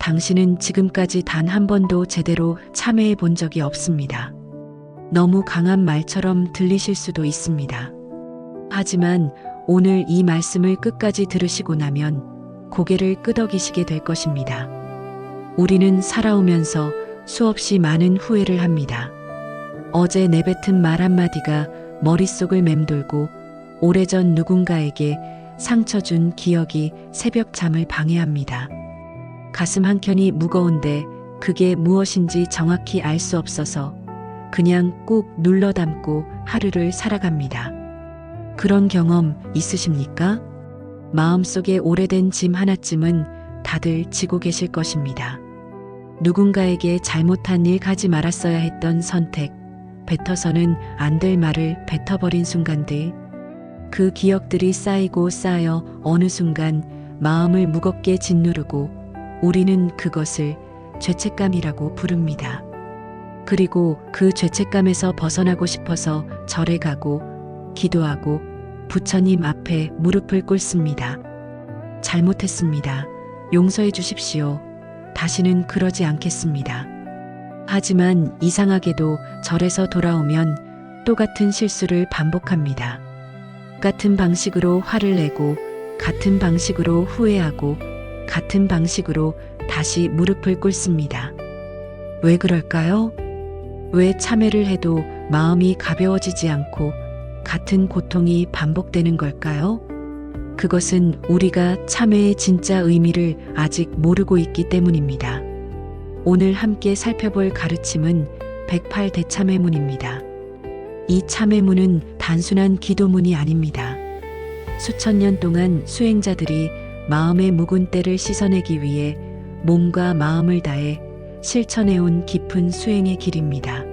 당신은 지금까지 단 한 번도 제대로 참회해 본 적이 없습니다. 너무 강한 말처럼 들리실 수도 있습니다. 하지만 오늘 이 말씀을 끝까지 들으시고 나면 고개를 끄덕이시게 될 것입니다. 우리는 살아오면서 수없이 많은 후회를 합니다. 어제 내뱉은 말 한마디가 머릿속을 맴돌고 오래전 누군가에게 상처 준 기억이 새벽 잠을 방해합니다. 가슴 한켠이 무거운데 그게 무엇인지 정확히 알 수 없어서 그냥 꾹 눌러 담고 하루를 살아갑니다. 그런 경험 있으십니까? 마음속에 오래된 짐 하나쯤은 다들 지고 계실 것입니다. 누군가에게 잘못한 일 하지 말았어야 했던 선택, 뱉어서는 안 될 말을 뱉어버린 순간들, 그 기억들이 쌓이고 쌓여 어느 순간 마음을 무겁게 짓누르고 우리는 그것을 죄책감이라고 부릅니다. 그리고 그 죄책감에서 벗어나고 싶어서 절에 가고 기도하고 부처님 앞에 무릎을 꿇습니다. 잘못했습니다. 용서해 주십시오. 다시는 그러지 않겠습니다. 하지만 이상하게도 절에서 돌아오면 똑같은 실수를 반복합니다. 같은 방식으로 화를 내고 같은 방식으로 후회하고 같은 방식으로 다시 무릎을 꿇습니다. 왜 그럴까요? 왜 참회를 해도 마음이 가벼워지지 않고 같은 고통이 반복되는 걸까요? 그것은 우리가 참회의 진짜 의미를 아직 모르고 있기 때문입니다. 오늘 함께 살펴볼 가르침은 108대참회문입니다. 이 참회문은 단순한 기도문이 아닙니다. 수천 년 동안 수행자들이 마음의 묵은 때를 씻어내기 위해 몸과 마음을 다해 실천해온 깊은 수행의 길입니다.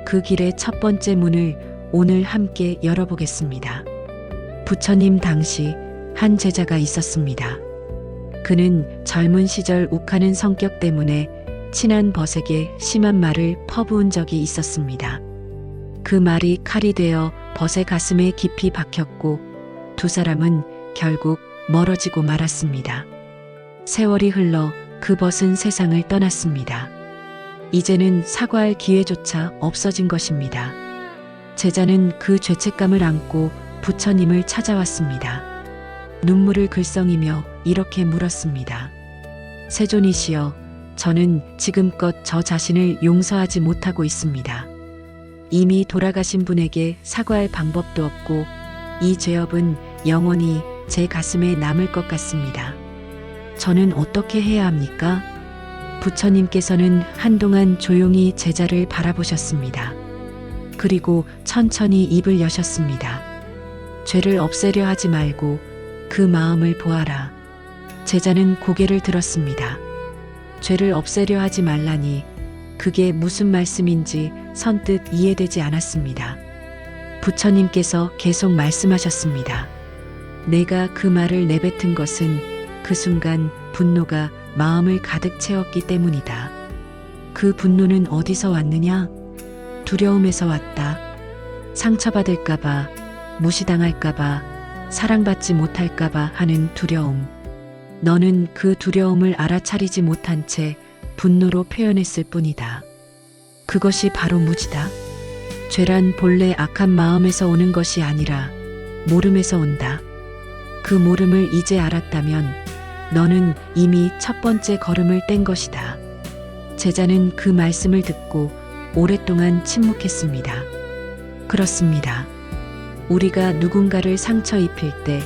그 길의 첫 번째 문을 오늘 함께 열어보겠습니다. 부처님 당시 한 제자가 있었습니다. 그는 젊은 시절 욱하는 성격 때문에 친한 벗에게 심한 말을 퍼부은 적이 있었습니다. 그 말이 칼이 되어 벗의 가슴에 깊이 박혔고 두 사람은 결국 멀어지고 말았습니다. 세월이 흘러 그 벗은 세상을 떠났습니다. 이제는 사과할 기회조차 없어진 것입니다. 제자는 그 죄책감을 안고 부처님을 찾아왔습니다. 눈물을 글썽이며 이렇게 물었습니다. 세존이시여, 저는 지금껏 저 자신을 용서하지 못하고 있습니다. 이미 돌아가신 분에게 사과할 방법도 없고 이 죄업은 영원히 제 가슴에 남을 것 같습니다. 저는 어떻게 해야 합니까? 부처님께서는 한동안 조용히 제자를 바라보셨습니다. 그리고 천천히 입을 여셨습니다. 죄를 없애려 하지 말고 그 마음을 보아라. 제자는 고개를 들었습니다. 죄를 없애려 하지 말라니 그게 무슨 말씀인지 선뜻 이해되지 않았습니다. 부처님께서 계속 말씀하셨습니다. 내가 그 말을 내뱉은 것은 그 순간 분노가 마음을 가득 채웠기 때문이다. 그 분노는 어디서 왔느냐? 두려움에서 왔다. 상처받을까봐, 무시당할까봐, 사랑받지 못할까봐 하는 두려움. 너는 그 두려움을 알아차리지 못한 채 분노로 표현했을 뿐이다. 그것이 바로 무지다. 죄란 본래 악한 마음에서 오는 것이 아니라 모름에서 온다. 그 모름을 이제 알았다면 너는 이미 첫 번째 걸음을 뗀 것이다. 제자는 그 말씀을 듣고 오랫동안 침묵했습니다. 그렇습니다. 우리가 누군가를 상처 입힐 때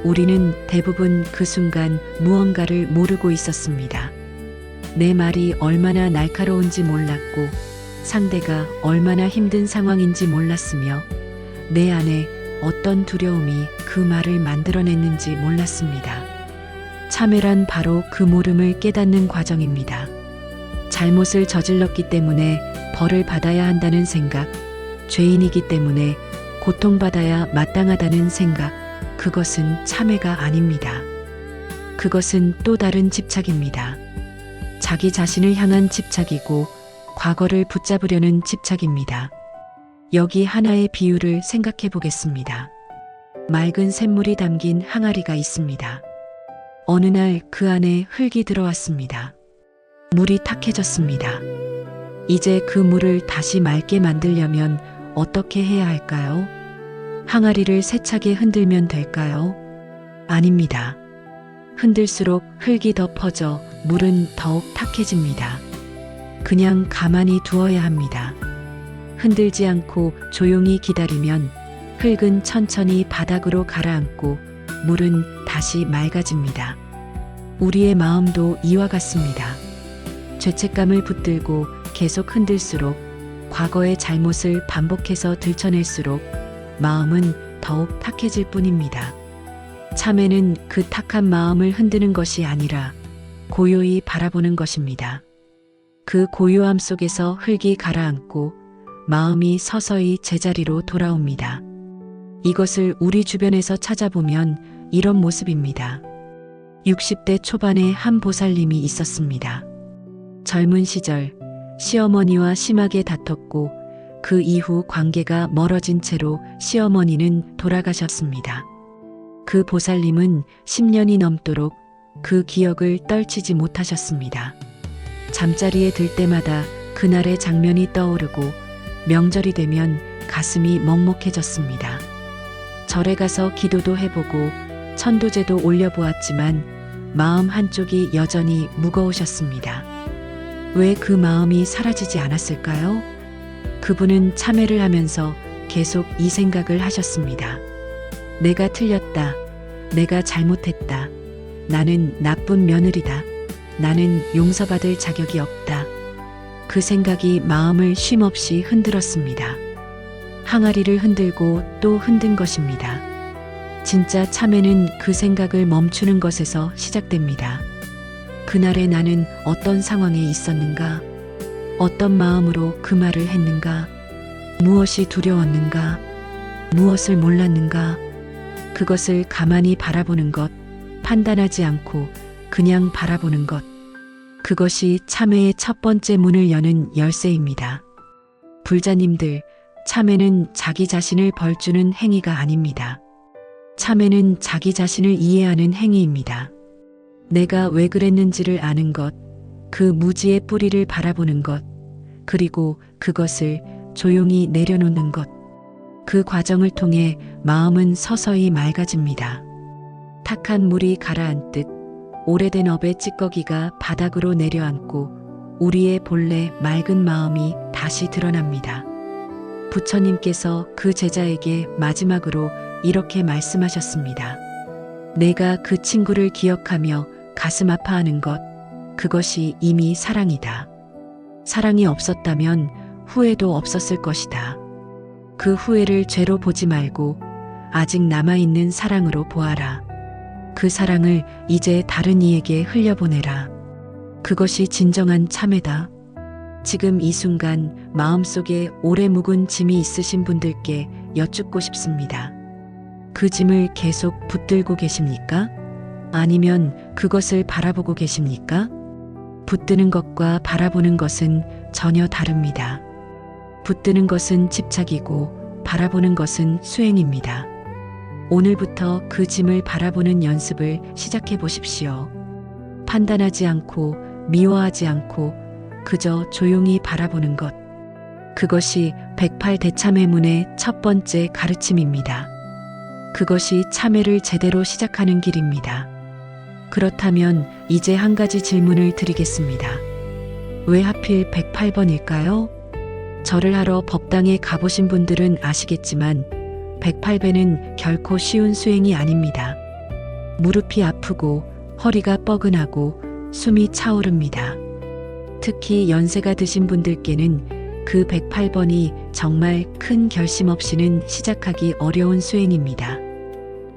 우리는 대부분 그 순간 무언가를 모르고 있었습니다. 내 말이 얼마나 날카로운지 몰랐고 상대가 얼마나 힘든 상황인지 몰랐으며 내 안에 어떤 두려움이 그 말을 만들어냈는지 몰랐습니다. 참회란 바로 그 모름을 깨닫는 과정입니다. 잘못을 저질렀기 때문에 벌을 받아야 한다는 생각, 죄인이기 때문에 고통받아야 마땅하다는 생각, 그것은 참회가 아닙니다. 그것은 또 다른 집착입니다. 자기 자신을 향한 집착이고 과거를 붙잡으려는 집착입니다. 여기 하나의 비유를 생각해 보겠습니다. 맑은 샘물이 담긴 항아리가 있습니다. 어느 날 그 안에 흙이 들어왔습니다. 물이 탁해졌습니다. 이제 그 물을 다시 맑게 만들려면 어떻게 해야 할까요? 항아리를 세차게 흔들면 될까요? 아닙니다. 흔들수록 흙이 더 퍼져 물은 더욱 탁해집니다. 그냥 가만히 두어야 합니다. 흔들지 않고 조용히 기다리면 흙은 천천히 바닥으로 가라앉고 물은 다시 맑아집니다. 우리의 마음도 이와 같습니다. 죄책감을 붙들고 계속 흔들수록, 과거의 잘못을 반복해서 들춰낼수록 마음은 더욱 탁해질 뿐입니다. 참회는 그 탁한 마음을 흔드는 것이 아니라 고요히 바라보는 것입니다. 그 고요함 속에서 흙이 가라앉고 마음이 서서히 제자리로 돌아옵니다. 이것을 우리 주변에서 찾아보면 이런 모습입니다. 60대 초반에 한 보살님이 있었습니다. 젊은 시절 시어머니와 심하게 다퉜고 그 이후 관계가 멀어진 채로 시어머니는 돌아가셨습니다. 그 보살님은 10년이 넘도록 그 기억을 떨치지 못하셨습니다. 잠자리에 들 때마다 그날의 장면이 떠오르고 명절이 되면 가슴이 먹먹해졌습니다. 절에 가서 기도도 해보고 천도제도 올려보았지만 마음 한쪽이 여전히 무거우셨습니다. 왜 그 마음이 사라지지 않았을까요? 그분은 참회를 하면서 계속 이 생각을 하셨습니다. 내가 틀렸다. 내가 잘못했다. 나는 나쁜 며느리다. 나는 용서받을 자격이 없다. 그 생각이 마음을 쉼없이 흔들었습니다. 항아리를 흔들고 또 흔든 것입니다. 진짜 참회는 그 생각을 멈추는 것에서 시작됩니다. 그날의 나는 어떤 상황에 있었는가? 어떤 마음으로 그 말을 했는가? 무엇이 두려웠는가? 무엇을 몰랐는가? 그것을 가만히 바라보는 것, 판단하지 않고 그냥 바라보는 것. 그것이 참회의 첫 번째 문을 여는 열쇠입니다. 불자님들, 참회는 자기 자신을 벌주는 행위가 아닙니다. 참회는 자기 자신을 이해하는 행위입니다. 내가 왜 그랬는지를 아는 것, 그 무지의 뿌리를 바라보는 것, 그리고 그것을 조용히 내려놓는 것. 그 과정을 통해 마음은 서서히 맑아집니다. 탁한 물이 가라앉듯 오래된 업의 찌꺼기가 바닥으로 내려앉고 우리의 본래 맑은 마음이 다시 드러납니다. 부처님께서 그 제자에게 마지막으로 이렇게 말씀하셨습니다. 내가 그 친구를 기억하며 가슴 아파하는 것, 그것이 이미 사랑이다. 사랑이 없었다면 후회도 없었을 것이다. 그 후회를 죄로 보지 말고 아직 남아있는 사랑으로 보아라. 그 사랑을 이제 다른 이에게 흘려보내라. 그것이 진정한 참회다. 지금 이 순간 마음속에 오래 묵은 짐이 있으신 분들께 여쭙고 싶습니다. 그 짐을 계속 붙들고 계십니까? 아니면 그것을 바라보고 계십니까? 붙드는 것과 바라보는 것은 전혀 다릅니다. 붙드는 것은 집착이고 바라보는 것은 수행입니다. 오늘부터 그 짐을 바라보는 연습을 시작해 보십시오. 판단하지 않고 미워하지 않고 그저 조용히 바라보는 것. 그것이 108대참회문의 첫 번째 가르침입니다. 그것이 참회를 제대로 시작하는 길입니다. 그렇다면 이제 한 가지 질문을 드리겠습니다. 왜 하필 108번일까요? 절을 하러 법당에 가보신 분들은 아시겠지만 108배는 결코 쉬운 수행이 아닙니다. 무릎이 아프고 허리가 뻐근하고 숨이 차오릅니다. 특히 연세가 드신 분들께는 그 108번이 정말 큰 결심 없이는 시작하기 어려운 수행입니다.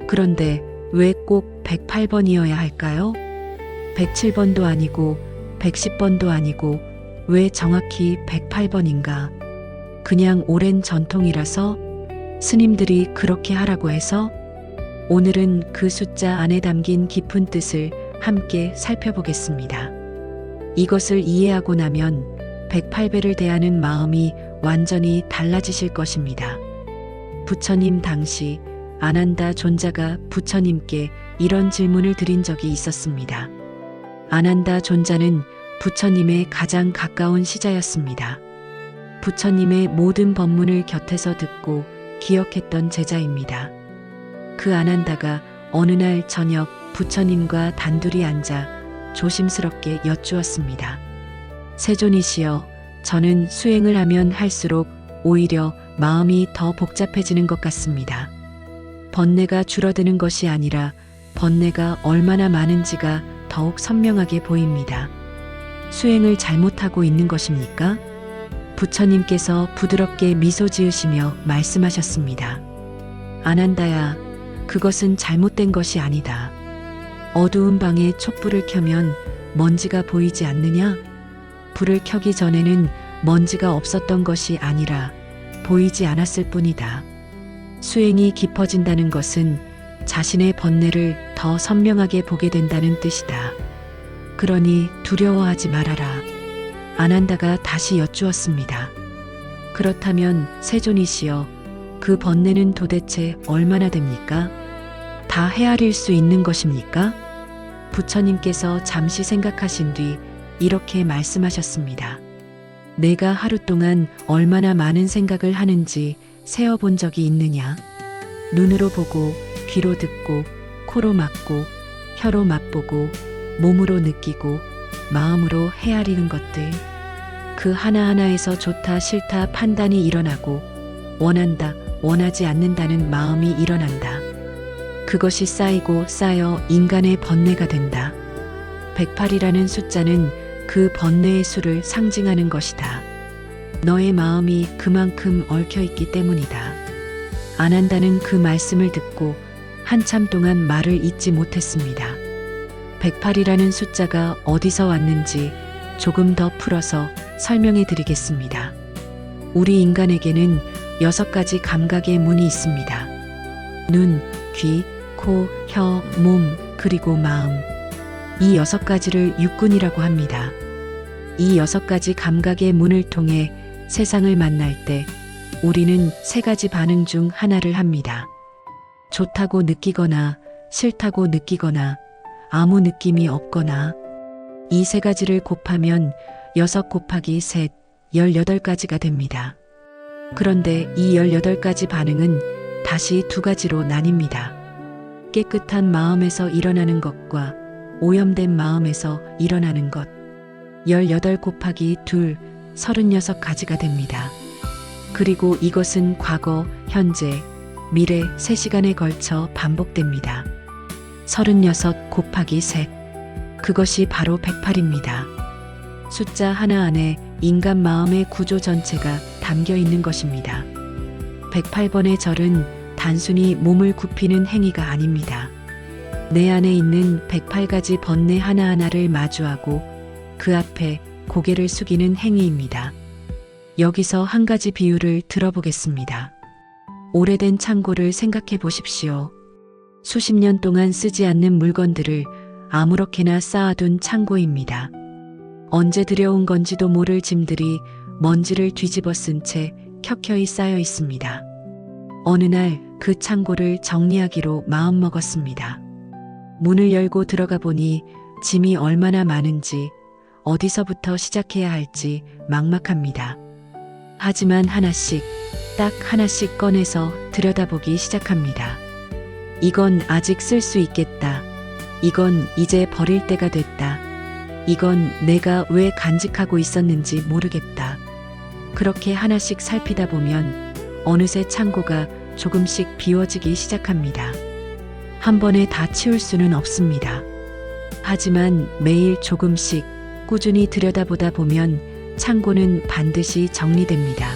그런데 왜 꼭 108번이어야 할까요? 107번도 아니고 110번도 아니고 왜 정확히 108번인가? 그냥 오랜 전통이라서? 스님들이 그렇게 하라고 해서? 오늘은 그 숫자 안에 담긴 깊은 뜻을 함께 살펴보겠습니다. 이것을 이해하고 나면 108배를 대하는 마음이 완전히 달라지실 것입니다. 부처님 당시 아난다 존자가 부처님께 이런 질문을 드린 적이 있었습니다. 아난다 존자는 부처님의 가장 가까운 시자였습니다. 부처님의 모든 법문을 곁에서 듣고 기억했던 제자입니다. 그 아난다가 어느 날 저녁 부처님과 단둘이 앉아 조심스럽게 여쭈었습니다. 세존이시여, 저는 수행을 하면 할수록 오히려 마음이 더 복잡해지는 것 같습니다. 번뇌가 줄어드는 것이 아니라 번뇌가 얼마나 많은지가 더욱 선명하게 보입니다. 수행을 잘못하고 있는 것입니까? 부처님께서 부드럽게 미소 지으시며 말씀하셨습니다. 아난다야, 그것은 잘못된 것이 아니다. 어두운 방에 촛불을 켜면 먼지가 보이지 않느냐? 불을 켜기 전에는 먼지가 없었던 것이 아니라 보이지 않았을 뿐이다. 수행이 깊어진다는 것은 자신의 번뇌를 더 선명하게 보게 된다는 뜻이다. 그러니 두려워하지 말아라. 아난다가 다시 여쭈었습니다. 그렇다면 세존이시여, 그 번뇌는 도대체 얼마나 됩니까? 다 헤아릴 수 있는 것입니까? 부처님께서 잠시 생각하신 뒤 이렇게 말씀하셨습니다. 내가 하루 동안 얼마나 많은 생각을 하는지 세어본 적이 있느냐? 눈으로 보고, 귀로 듣고, 코로 맡고, 혀로 맛보고, 몸으로 느끼고, 마음으로 헤아리는 것들. 그 하나하나에서 좋다 싫다 판단이 일어나고, 원한다 원하지 않는다는 마음이 일어난다. 그것이 쌓이고 쌓여 인간의 번뇌가 된다. 108이라는 숫자는 그 번뇌의 수를 상징하는 것이다. 너의 마음이 그만큼 얽혀있기 때문이다. 아난다는 그 말씀을 듣고 한참 동안 말을 잇지 못했습니다. 108이라는 숫자가 어디서 왔는지 조금 더 풀어서 설명해 드리겠습니다. 우리 인간에게는 6가지 감각의 문이 있습니다. 눈, 귀, 코, 혀, 몸, 그리고 마음. 이 6가지를 육군이라고 합니다. 이 6가지 감각의 문을 통해 세상을 만날 때 우리는 3가지 반응 중 하나를 합니다. 좋다고 느끼거나 싫다고 느끼거나 아무 느낌이 없거나. 이 3가지를 곱하면 6 곱하기 3, 18가지가 됩니다. 그런데 이 18가지 반응은 다시 2가지로 나뉩니다. 깨끗한 마음에서 일어나는 것과 오염된 마음에서 일어나는 것. 18 곱하기 2, 36가지가 됩니다. 그리고 이것은 과거, 현재, 미래 3시간에 걸쳐 반복됩니다. 36 곱하기 3. 그것이 바로 108입니다. 숫자 하나 안에 인간 마음의 구조 전체가 담겨 있는 것입니다. 108번의 절은 단순히 몸을 굽히는 행위가 아닙니다. 내 안에 있는 108가지 번뇌 하나하나를 마주하고 그 앞에 고개를 숙이는 행위입니다. 여기서 한 가지 비유를 들어보겠습니다. 오래된 창고를 생각해 보십시오. 수십 년 동안 쓰지 않는 물건들을 아무렇게나 쌓아둔 창고입니다. 언제 들여온 건지도 모를 짐들이 먼지를 뒤집어 쓴 채 켜켜이 쌓여 있습니다. 어느 날 그 창고를 정리하기로 마음먹었습니다. 문을 열고 들어가 보니 짐이 얼마나 많은지 어디서부터 시작해야 할지 막막합니다. 하지만 하나씩, 딱 하나씩 꺼내서 들여다보기 시작합니다. 이건 아직 쓸 수 있겠다. 이건 이제 버릴 때가 됐다. 이건 내가 왜 간직하고 있었는지 모르겠다. 그렇게 하나씩 살피다 보면 어느새 창고가 조금씩 비워지기 시작합니다. 한 번에 다 치울 수는 없습니다. 하지만 매일 조금씩 꾸준히 들여다보다 보면 창고는 반드시 정리됩니다.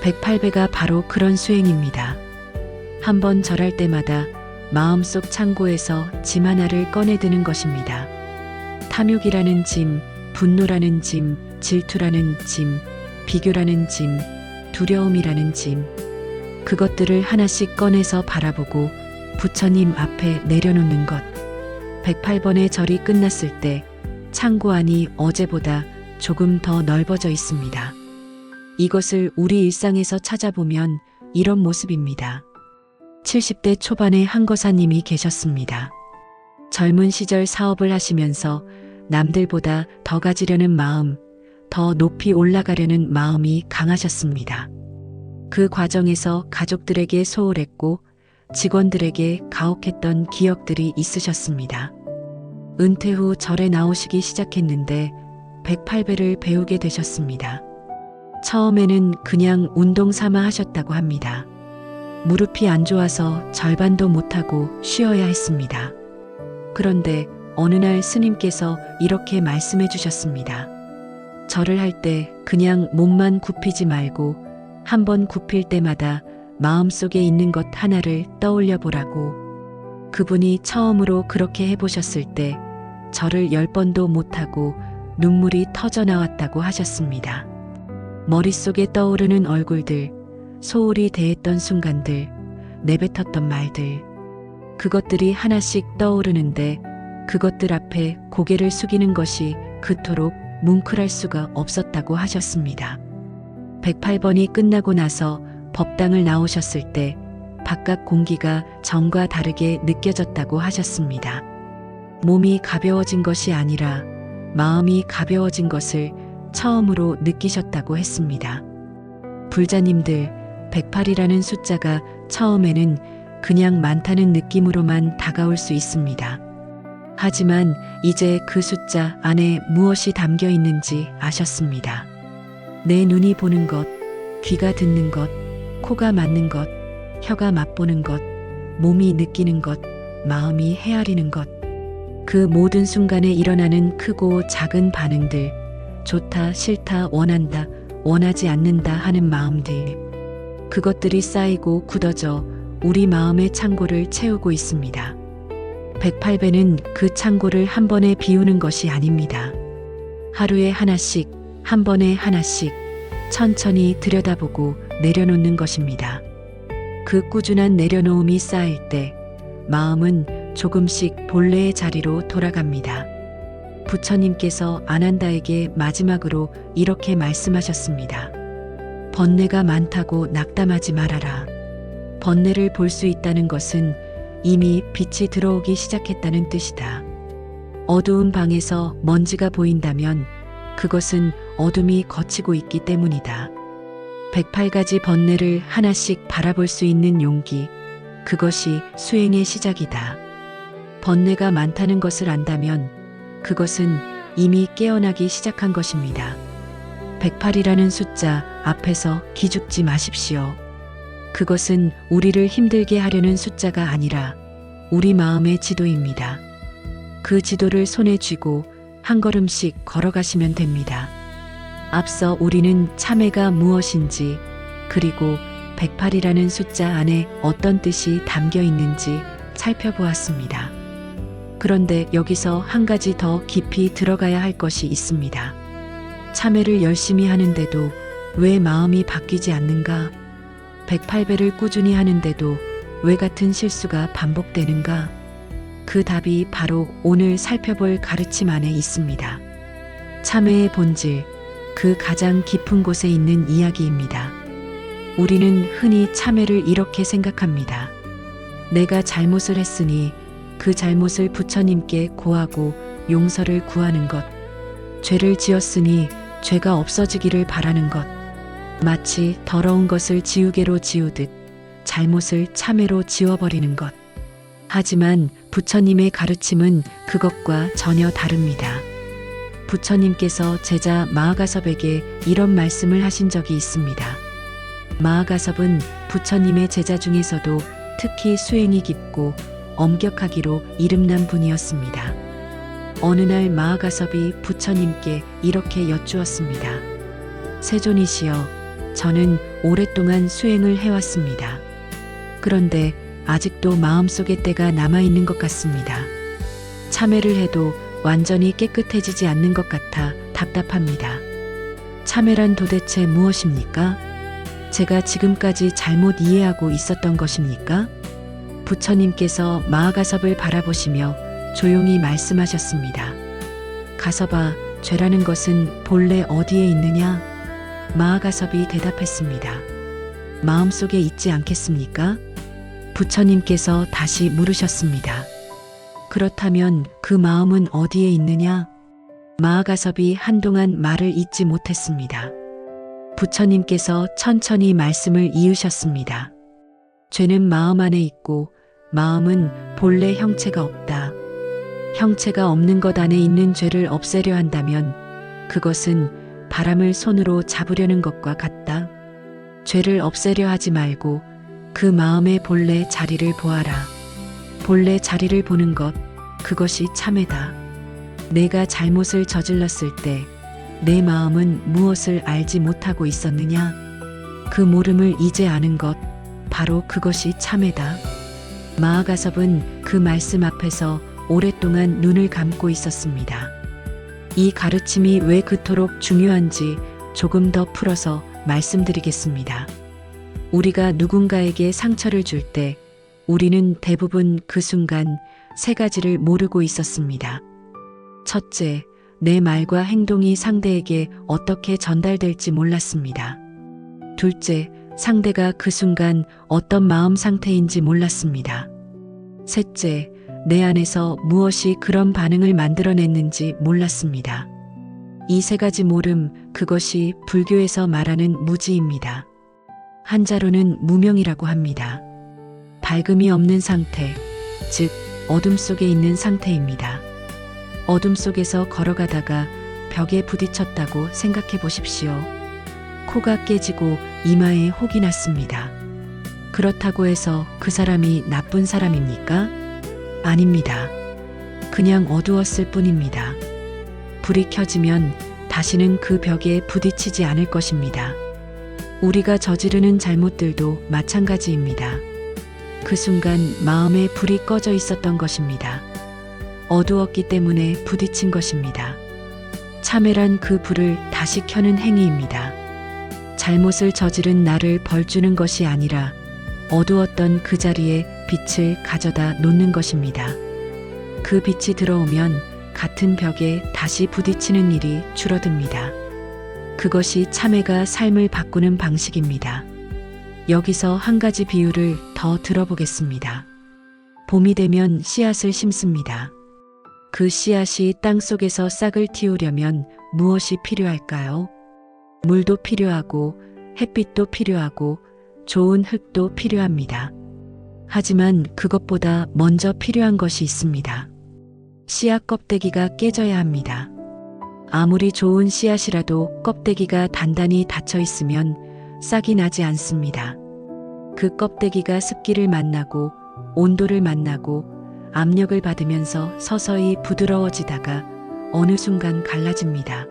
108배가 바로 그런 수행입니다. 한 번 절할 때마다 마음속 창고에서 짐 하나를 꺼내드는 것입니다. 탐욕이라는 짐, 분노라는 짐, 질투라는 짐, 비교라는 짐, 두려움이라는 짐. 그것들을 하나씩 꺼내서 바라보고 부처님 앞에 내려놓는 것. 108번의 절이 끝났을 때 창고 안이 어제보다 조금 더 넓어져 있습니다. 이것을 우리 일상에서 찾아보면 이런 모습입니다. 70대 초반의 한거사님이 계셨습니다. 젊은 시절 사업을 하시면서 남들보다 더 가지려는 마음, 더 높이 올라가려는 마음이 강하셨습니다. 그 과정에서 가족들에게 소홀했고 직원들에게 가혹했던 기억들이 있으셨습니다. 은퇴 후 절에 나오시기 시작했는데 108배를 배우게 되셨습니다. 처음에는 그냥 운동 삼아 하셨다고 합니다. 무릎이 안 좋아서 절반도 못하고 쉬어야 했습니다. 그런데 어느 날 스님께서 이렇게 말씀해 주셨습니다. 절을 할 때 그냥 몸만 굽히지 말고 한번 굽힐 때마다 마음속에 있는 것 하나를 떠올려 보라고. 그분이 처음으로 그렇게 해보셨을 때 절을 10번도 못하고 눈물이 터져 나왔다고 하셨습니다. 머릿속에 떠오르는 얼굴들, 소홀히 대했던 순간들, 내뱉었던 말들, 그것들이 하나씩 떠오르는데 그것들 앞에 고개를 숙이는 것이 그토록 뭉클할 수가 없었다고 하셨습니다. 108번이 끝나고 나서 법당을 나오셨을 때 바깥 공기가 전과 다르게 느껴졌다고 하셨습니다. 몸이 가벼워진 것이 아니라 마음이 가벼워진 것을 처음으로 느끼셨다고 했습니다. 불자님들, 108이라는 숫자가 처음에는 그냥 많다는 느낌으로만 다가올 수 있습니다. 하지만 이제 그 숫자 안에 무엇이 담겨 있는지 아셨습니다. 내 눈이 보는 것, 귀가 듣는 것, 코가 맞는 것, 혀가 맛보는 것, 몸이 느끼는 것, 마음이 헤아리는 것. 그 모든 순간에 일어나는 크고 작은 반응들, 좋다, 싫다, 원한다, 원하지 않는다 하는 마음들. 그것들이 쌓이고 굳어져 우리 마음의 창고를 채우고 있습니다. 108배는 그 창고를 한 번에 비우는 것이 아닙니다. 하루에 하나씩, 한 번에 하나씩 천천히 들여다보고 내려놓는 것입니다. 그 꾸준한 내려놓음이 쌓일 때 마음은 조금씩 본래의 자리로 돌아갑니다. 부처님께서 아난다에게 마지막으로 이렇게 말씀하셨습니다. 번뇌가 많다고 낙담하지 말아라. 번뇌를 볼 수 있다는 것은 이미 빛이 들어오기 시작했다는 뜻이다. 어두운 방에서 먼지가 보인다면 그것은 어둠이 걷히고 있기 때문이다. 108가지 번뇌를 하나씩 바라볼 수 있는 용기, 그것이 수행의 시작이다. 번뇌가 많다는 것을 안다면 그것은 이미 깨어나기 시작한 것입니다. 108이라는 숫자 앞에서 기죽지 마십시오. 그것은 우리를 힘들게 하려는 숫자가 아니라 우리 마음의 지도입니다. 그 지도를 손에 쥐고 한 걸음씩 걸어가시면 됩니다. 앞서 우리는 참회가 무엇인지, 그리고 108이라는 숫자 안에 어떤 뜻이 담겨 있는지 살펴보았습니다. 그런데 여기서 한 가지 더 깊이 들어가야 할 것이 있습니다. 참회를 열심히 하는데도 왜 마음이 바뀌지 않는가? 108배를 꾸준히 하는데도 왜 같은 실수가 반복되는가? 그 답이 바로 오늘 살펴볼 가르침 안에 있습니다. 참회의 본질, 그 가장 깊은 곳에 있는 이야기입니다. 우리는 흔히 참회를 이렇게 생각합니다. 내가 잘못을 했으니 그 잘못을 부처님께 고하고 용서를 구하는 것, 죄를 지었으니 죄가 없어지기를 바라는 것, 마치 더러운 것을 지우개로 지우듯 잘못을 참회로 지워버리는 것. 하지만 부처님의 가르침은 그것과 전혀 다릅니다. 부처님께서 제자 마하가섭에게 이런 말씀을 하신 적이 있습니다. 마하가섭은 부처님의 제자 중에서도 특히 수행이 깊고 엄격하기로 이름난 분이었습니다. 어느 날 마하가섭이 부처님께 이렇게 여쭈었습니다. 세존이시여, 저는 오랫동안 수행을 해왔습니다. 그런데 아직도 마음속에 때가 남아있는 것 같습니다. 참회를 해도 완전히 깨끗해지지 않는 것 같아 답답합니다. 참회란 도대체 무엇입니까? 제가 지금까지 잘못 이해하고 있었던 것입니까? 부처님께서 마하가섭을 바라보시며 조용히 말씀하셨습니다. 가섭아, 죄라는 것은 본래 어디에 있느냐? 마하가섭이 대답했습니다. 마음속에 있지 않겠습니까? 부처님께서 다시 물으셨습니다. 그렇다면 그 마음은 어디에 있느냐? 마아가섭이 한동안 말을 잇지 못했습니다. 부처님께서 천천히 말씀을 이으셨습니다. 죄는 마음 안에 있고 마음은 본래 형체가 없다. 형체가 없는 것 안에 있는 죄를 없애려 한다면 그것은 바람을 손으로 잡으려는 것과 같다. 죄를 없애려 하지 말고 그 마음의 본래 자리를 보아라. 본래 자리를 보는 것, 그것이 참회다. 내가 잘못을 저질렀을 때 내 마음은 무엇을 알지 못하고 있었느냐? 그 모름을 이제 아는 것, 바로 그것이 참회다. 마아가섭은 그 말씀 앞에서 오랫동안 눈을 감고 있었습니다. 이 가르침이 왜 그토록 중요한지 조금 더 풀어서 말씀드리겠습니다. 우리가 누군가에게 상처를 줄 때 우리는 대부분 그 순간 세 가지를 모르고 있었습니다. 첫째, 내 말과 행동이 상대에게 어떻게 전달될지 몰랐습니다. 둘째, 상대가 그 순간 어떤 마음 상태인지 몰랐습니다. 셋째, 내 안에서 무엇이 그런 반응을 만들어냈는지 몰랐습니다. 이 세 가지 모름, 그것이 불교에서 말하는 무지입니다. 한자로는 무명이라고 합니다. 밝음이 없는 상태, 즉 어둠 속에 있는 상태입니다. 어둠 속에서 걸어가다가 벽에 부딪혔다고 생각해 보십시오. 코가 깨지고 이마에 혹이 났습니다. 그렇다고 해서 그 사람이 나쁜 사람입니까? 아닙니다. 그냥 어두웠을 뿐입니다. 불이 켜지면 다시는 그 벽에 부딪히지 않을 것입니다. 우리가 저지르는 잘못들도 마찬가지입니다. 그 순간 마음에 불이 꺼져 있었던 것입니다. 어두웠기 때문에 부딪힌 것입니다. 참회란 그 불을 다시 켜는 행위입니다. 잘못을 저지른 나를 벌주는 것이 아니라 어두웠던 그 자리에 빛을 가져다 놓는 것입니다. 그 빛이 들어오면 같은 벽에 다시 부딪히는 일이 줄어듭니다. 그것이 참회가 삶을 바꾸는 방식입니다. 여기서 한 가지 비유를 더 들어보겠습니다. 봄이 되면 씨앗을 심습니다. 그 씨앗이 땅 속에서 싹을 틔우려면 무엇이 필요할까요? 물도 필요하고 햇빛도 필요하고 좋은 흙도 필요합니다. 하지만 그것보다 먼저 필요한 것이 있습니다. 씨앗 껍데기가 깨져야 합니다. 아무리 좋은 씨앗이라도 껍데기가 단단히 닫혀 있으면 싹이 나지 않습니다. 그 껍데기가 습기를 만나고 온도를 만나고 압력을 받으면서 서서히 부드러워지다가 어느 순간 갈라집니다.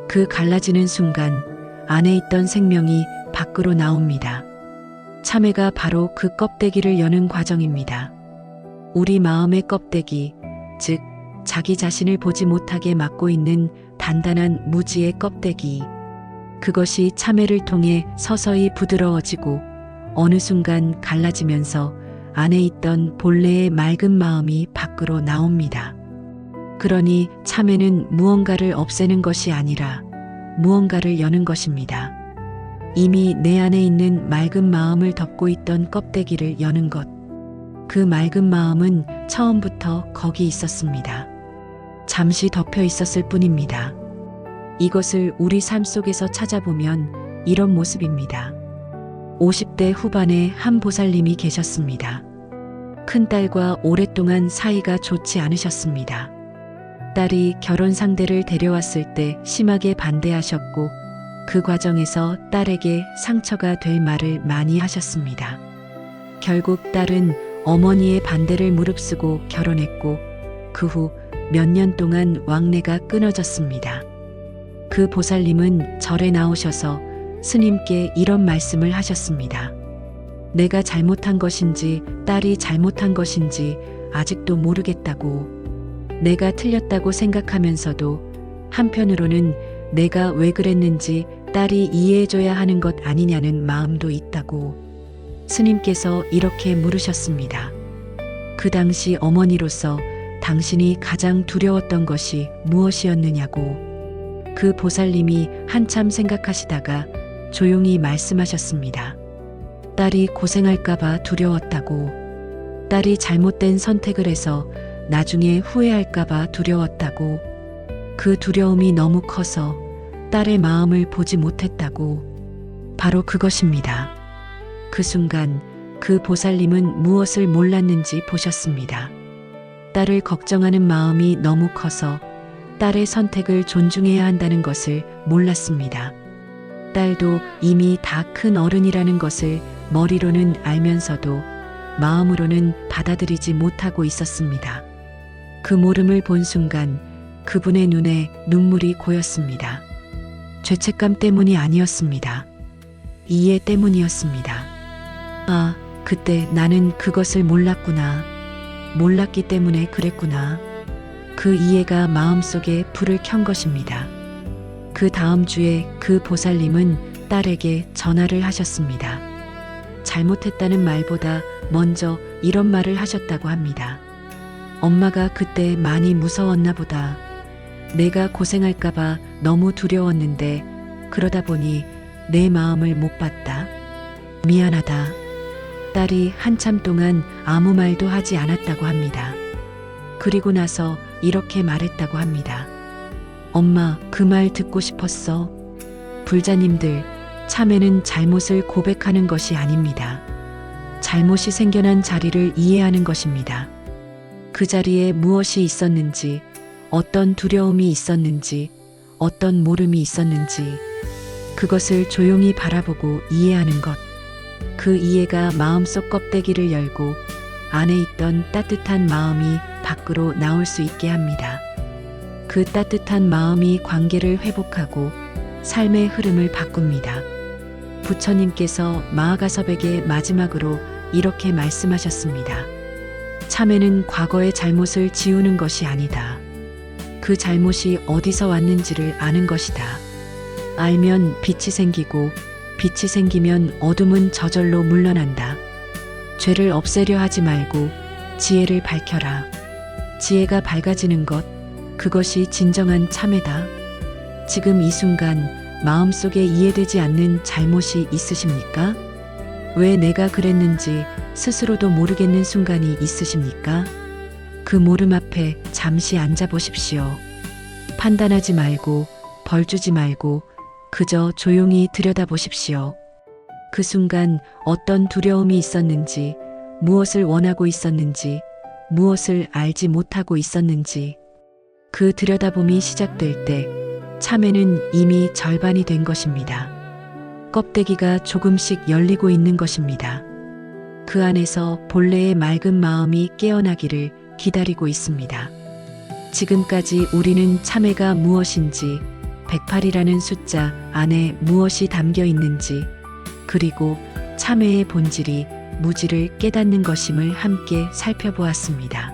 그 갈라지는 순간 안에 있던 생명이 밖으로 나옵니다. 참회가 바로 그 껍데기를 여는 과정입니다. 우리 마음의 껍데기, 즉 자기 자신을 보지 못하게 막고 있는 단단한 무지의 껍데기, 그것이 참회를 통해 서서히 부드러워지고 어느 순간 갈라지면서 안에 있던 본래의 맑은 마음이 밖으로 나옵니다. 그러니 참회는 무언가를 없애는 것이 아니라 무언가를 여는 것입니다. 이미 내 안에 있는 맑은 마음을 덮고 있던 껍데기를 여는 것. 그 맑은 마음은 처음부터 거기 있었습니다. 잠시 덮여 있었을 뿐입니다. 이것을 우리 삶 속에서 찾아보면 이런 모습입니다. 50대 후반에 한 보살님이 계셨습니다. 큰딸과 오랫동안 사이가 좋지 않으셨습니다. 딸이 결혼 상대를 데려왔을 때 심하게 반대하셨고 그 과정에서 딸에게 상처가 될 말을 많이 하셨습니다. 결국 딸은 어머니의 반대를 무릅쓰고 결혼했고 그 후 몇 년 동안 왕래가 끊어졌습니다. 그 보살님은 절에 나오셔서 스님께 이런 말씀을 하셨습니다. 내가 잘못한 것인지 딸이 잘못한 것인지 아직도 모르겠다고. 내가 틀렸다고 생각하면서도 한편으로는 내가 왜 그랬는지 딸이 이해해줘야 하는 것 아니냐는 마음도 있다고. 스님께서 이렇게 물으셨습니다. 그 당시 어머니로서 당신이 가장 두려웠던 것이 무엇이었느냐고. 그 보살님이 한참 생각하시다가 조용히 말씀하셨습니다. 딸이 고생할까봐 두려웠다고. 딸이 잘못된 선택을 해서 나중에 후회할까봐 두려웠다고. 그 두려움이 너무 커서 딸의 마음을 보지 못했다고. 바로 그것입니다. 그 순간 그 보살님은 무엇을 몰랐는지 보셨습니다. 딸을 걱정하는 마음이 너무 커서 딸의 선택을 존중해야 한다는 것을 몰랐습니다. 딸도 이미 다 큰 어른이라는 것을 머리로는 알면서도 마음으로는 받아들이지 못하고 있었습니다. 그 모름을 본 순간 그분의 눈에 눈물이 고였습니다. 죄책감 때문이 아니었습니다. 이해 때문이었습니다. 아, 그때 나는 그것을 몰랐구나. 몰랐기 때문에 그랬구나. 그 이해가 마음속에 불을 켠 것입니다. 그 다음 주에 그 보살님은 딸에게 전화를 하셨습니다. 잘못했다는 말보다 먼저 이런 말을 하셨다고 합니다. 엄마가 그때 많이 무서웠나 보다. 내가 고생할까봐 너무 두려웠는데 그러다 보니 내 마음을 못 봤다. 미안하다. 딸이 한참 동안 아무 말도 하지 않았다고 합니다. 그리고 나서 이렇게 말했다고 합니다. 엄마, 그 말 듣고 싶었어. 불자님들, 참회는 잘못을 고백하는 것이 아닙니다. 잘못이 생겨난 자리를 이해하는 것입니다. 그 자리에 무엇이 있었는지, 어떤 두려움이 있었는지, 어떤 모름이 있었는지, 그것을 조용히 바라보고 이해하는 것. 그 이해가 마음속 껍데기를 열고 안에 있던 따뜻한 마음이 밖으로 나올 수 있게 합니다. 그 따뜻한 마음이 관계를 회복하고 삶의 흐름을 바꿉니다. 부처님께서 마하가섭에게 마지막으로 이렇게 말씀하셨습니다. 참회는 과거의 잘못을 지우는 것이 아니다. 그 잘못이 어디서 왔는지를 아는 것이다. 알면 빛이 생기고 빛이 생기면 어둠은 저절로 물러난다. 죄를 없애려 하지 말고 지혜를 밝혀라. 지혜가 밝아지는 것, 그것이 진정한 참회다. 지금 이 순간 마음속에 이해되지 않는 잘못이 있으십니까? 왜 내가 그랬는지 스스로도 모르겠는 순간이 있으십니까? 그 모름 앞에 잠시 앉아 보십시오. 판단하지 말고 벌주지 말고 그저 조용히 들여다보십시오. 그 순간 어떤 두려움이 있었는지, 무엇을 원하고 있었는지, 무엇을 알지 못하고 있었는지, 그 들여다봄이 시작될 때 참회는 이미 절반이 된 것입니다. 껍데기가 조금씩 열리고 있는 것입니다. 그 안에서 본래의 맑은 마음이 깨어나기를 기다리고 있습니다. 지금까지 우리는 참회가 무엇인지, 108이라는 숫자 안에 무엇이 담겨 있는지, 그리고 참회의 본질이 무지를 깨닫는 것임을 함께 살펴보았습니다.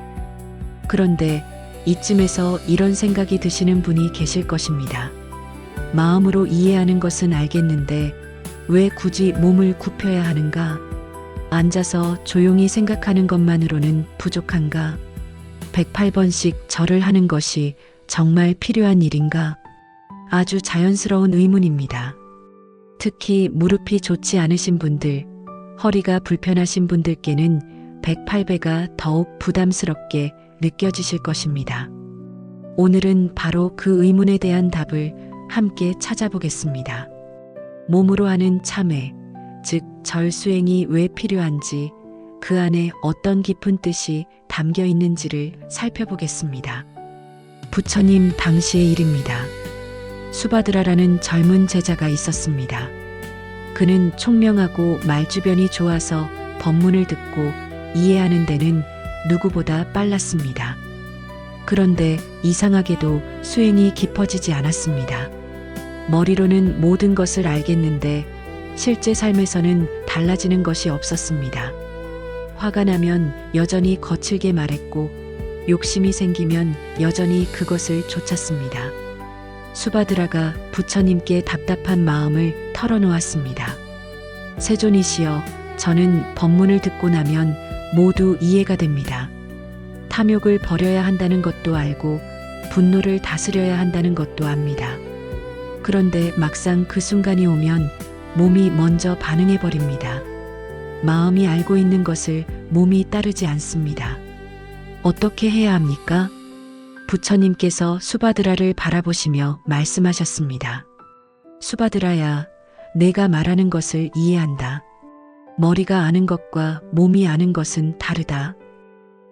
그런데 이쯤에서 이런 생각이 드시는 분이 계실 것입니다. 마음으로 이해하는 것은 알겠는데 왜 굳이 몸을 굽혀야 하는가? 앉아서 조용히 생각하는 것만으로는 부족한가? 108번씩 절을 하는 것이 정말 필요한 일인가? 아주 자연스러운 의문입니다. 특히 무릎이 좋지 않으신 분들, 허리가 불편하신 분들께는 108배가 더욱 부담스럽게 느껴지실 것입니다. 오늘은 바로 그 의문에 대한 답을 함께 찾아보겠습니다. 몸으로 하는 참회, 즉 절 수행이 왜 필요한지, 그 안에 어떤 깊은 뜻이 담겨 있는지를 살펴보겠습니다. 부처님 당시의 일입니다. 수바드라라는 젊은 제자가 있었습니다. 그는 총명하고 말주변이 좋아서 법문을 듣고 이해하는 데는 누구보다 빨랐습니다. 그런데 이상하게도 수행이 깊어지지 않았습니다. 머리로는 모든 것을 알겠는데 실제 삶에서는 달라지는 것이 없었습니다. 화가 나면 여전히 거칠게 말했고 욕심이 생기면 여전히 그것을 좇았습니다. 수바드라가 부처님께 답답한 마음을 털어놓았습니다. 세존이시여, 저는 법문을 듣고 나면 모두 이해가 됩니다. 탐욕을 버려야 한다는 것도 알고 분노를 다스려야 한다는 것도 압니다. 그런데 막상 그 순간이 오면 몸이 먼저 반응해버립니다. 마음이 알고 있는 것을 몸이 따르지 않습니다. 어떻게 해야 합니까? 부처님께서 수바드라를 바라보시며 말씀하셨습니다. 수바드라야, 내가 말하는 것을 이해한다. 머리가 아는 것과 몸이 아는 것은 다르다.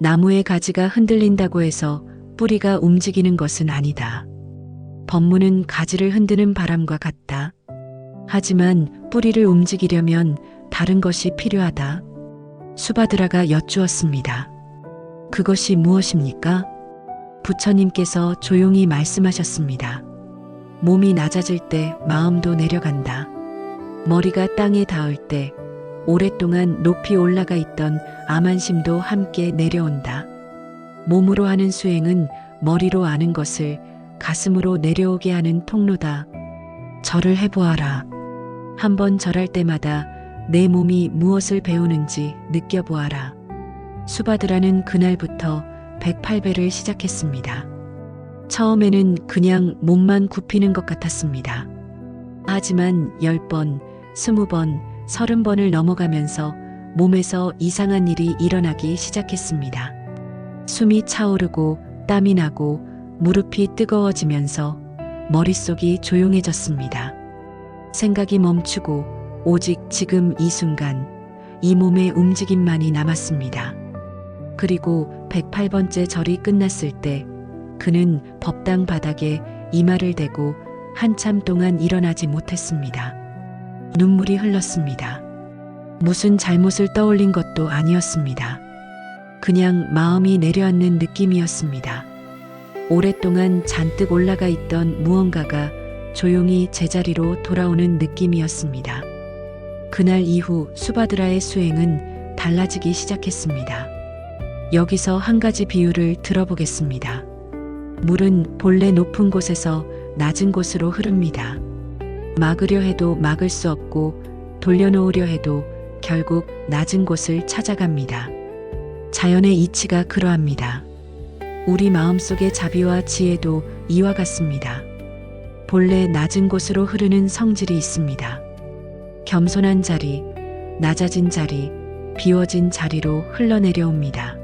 나무의 가지가 흔들린다고 해서 뿌리가 움직이는 것은 아니다. 법문은 가지를 흔드는 바람과 같다. 하지만 뿌리를 움직이려면 다른 것이 필요하다. 수바드라가 여쭈었습니다. 그것이 무엇입니까? 부처님께서 조용히 말씀하셨습니다. 몸이 낮아질 때 마음도 내려간다. 머리가 땅에 닿을 때 오랫동안 높이 올라가 있던 암안심도 함께 내려온다. 몸으로 하는 수행은 머리로 아는 것을 가슴으로 내려오게 하는 통로다. 절을 해보아라. 한번 절할 때마다 내 몸이 무엇을 배우는지 느껴보아라. 수바드라는 그날부터 108배를 시작했습니다. 처음에는 그냥 몸만 굽히는 것 같았습니다. 하지만 10번, 20번, 30번을 넘어가면서 몸에서 이상한 일이 일어나기 시작했습니다. 숨이 차오르고 땀이 나고 무릎이 뜨거워지면서 머릿속이 조용해졌습니다. 생각이 멈추고 오직 지금 이 순간, 이 몸의 움직임만이 남았습니다. 그리고 108번째 절이 끝났을 때 그는 법당 바닥에 이마를 대고 한참 동안 일어나지 못했습니다. 눈물이 흘렀습니다. 무슨 잘못을 떠올린 것도 아니었습니다. 그냥 마음이 내려앉는 느낌이었습니다. 오랫동안 잔뜩 올라가 있던 무언가가 조용히 제자리로 돌아오는 느낌이었습니다. 그날 이후 수바드라의 수행은 달라지기 시작했습니다. 여기서 한 가지 비유를 들어보겠습니다. 물은 본래 높은 곳에서 낮은 곳으로 흐릅니다. 막으려 해도 막을 수 없고 돌려놓으려 해도 결국 낮은 곳을 찾아갑니다. 자연의 이치가 그러합니다. 우리 마음속의 자비와 지혜도 이와 같습니다. 본래 낮은 곳으로 흐르는 성질이 있습니다. 겸손한 자리, 낮아진 자리, 비워진 자리로 흘러내려옵니다.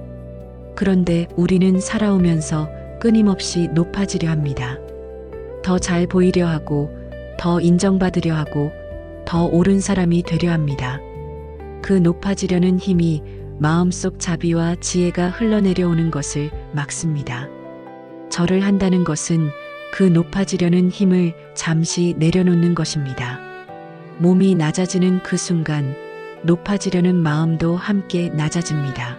그런데 우리는 살아오면서 끊임없이 높아지려 합니다. 더 잘 보이려 하고, 더 인정받으려 하고, 더 옳은 사람이 되려 합니다. 그 높아지려는 힘이 마음속 자비와 지혜가 흘러내려오는 것을 막습니다. 절을 한다는 것은 그 높아지려는 힘을 잠시 내려놓는 것입니다. 몸이 낮아지는 그 순간 높아지려는 마음도 함께 낮아집니다.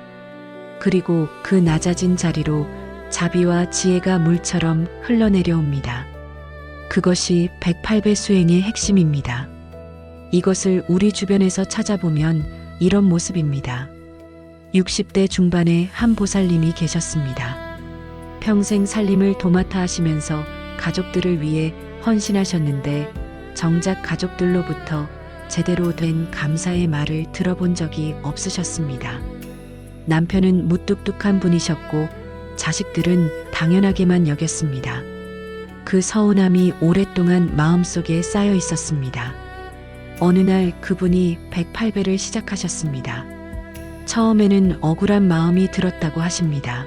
그리고 그 낮아진 자리로 자비와 지혜가 물처럼 흘러내려옵니다. 그것이 108배 수행의 핵심입니다. 이것을 우리 주변에서 찾아보면 이런 모습입니다. 60대 중반의 한 보살님이 계셨습니다. 평생 살림을 도맡아 하시면서 가족들을 위해 헌신하셨는데 정작 가족들로부터 제대로 된 감사의 말을 들어본 적이 없으셨습니다. 남편은 무뚝뚝한 분이셨고 자식들은 당연하게만 여겼습니다. 그 서운함이 오랫동안 마음속에 쌓여 있었습니다. 어느 날 그분이 108배를 시작하셨습니다. 처음에는 억울한 마음이 들었다고 하십니다.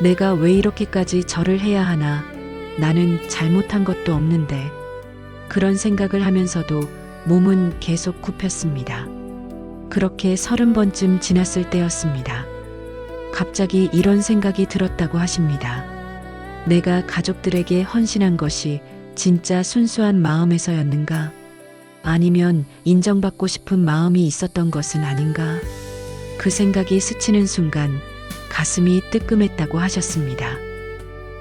내가 왜 이렇게까지 절을 해야 하나? 나는 잘못한 것도 없는데. 그런 생각을 하면서도 몸은 계속 굽혔습니다. 그렇게 30번쯤 지났을 때였습니다. 갑자기 이런 생각이 들었다고 하십니다. 내가 가족들에게 헌신한 것이 진짜 순수한 마음에서였는가? 아니면 인정받고 싶은 마음이 있었던 것은 아닌가? 그 생각이 스치는 순간 가슴이 뜨끔했다고 하셨습니다.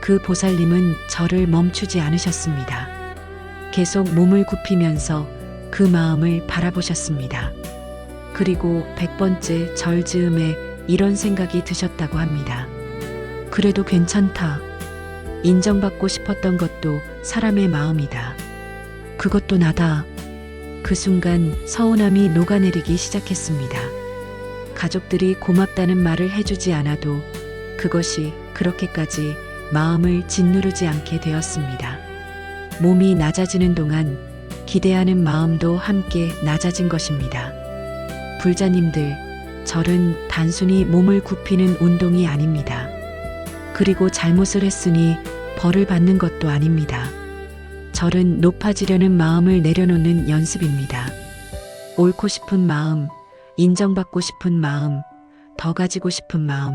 그 보살님은 절을 멈추지 않으셨습니다. 계속 몸을 굽히면서 그 마음을 바라보셨습니다. 그리고 100번째 절 즈음에 이런 생각이 드셨다고 합니다. 그래도 괜찮다. 인정받고 싶었던 것도 사람의 마음이다. 그것도 나다. 그 순간 서운함이 녹아내리기 시작했습니다. 가족들이 고맙다는 말을 해주지 않아도 그것이 그렇게까지 마음을 짓누르지 않게 되었습니다. 몸이 낮아지는 동안 기대하는 마음도 함께 낮아진 것입니다. 불자님들, 절은 단순히 몸을 굽히는 운동이 아닙니다. 그리고 잘못을 했으니 벌을 받는 것도 아닙니다. 절은 높아지려는 마음을 내려놓는 연습입니다. 옳고 싶은 마음, 인정받고 싶은 마음, 더 가지고 싶은 마음,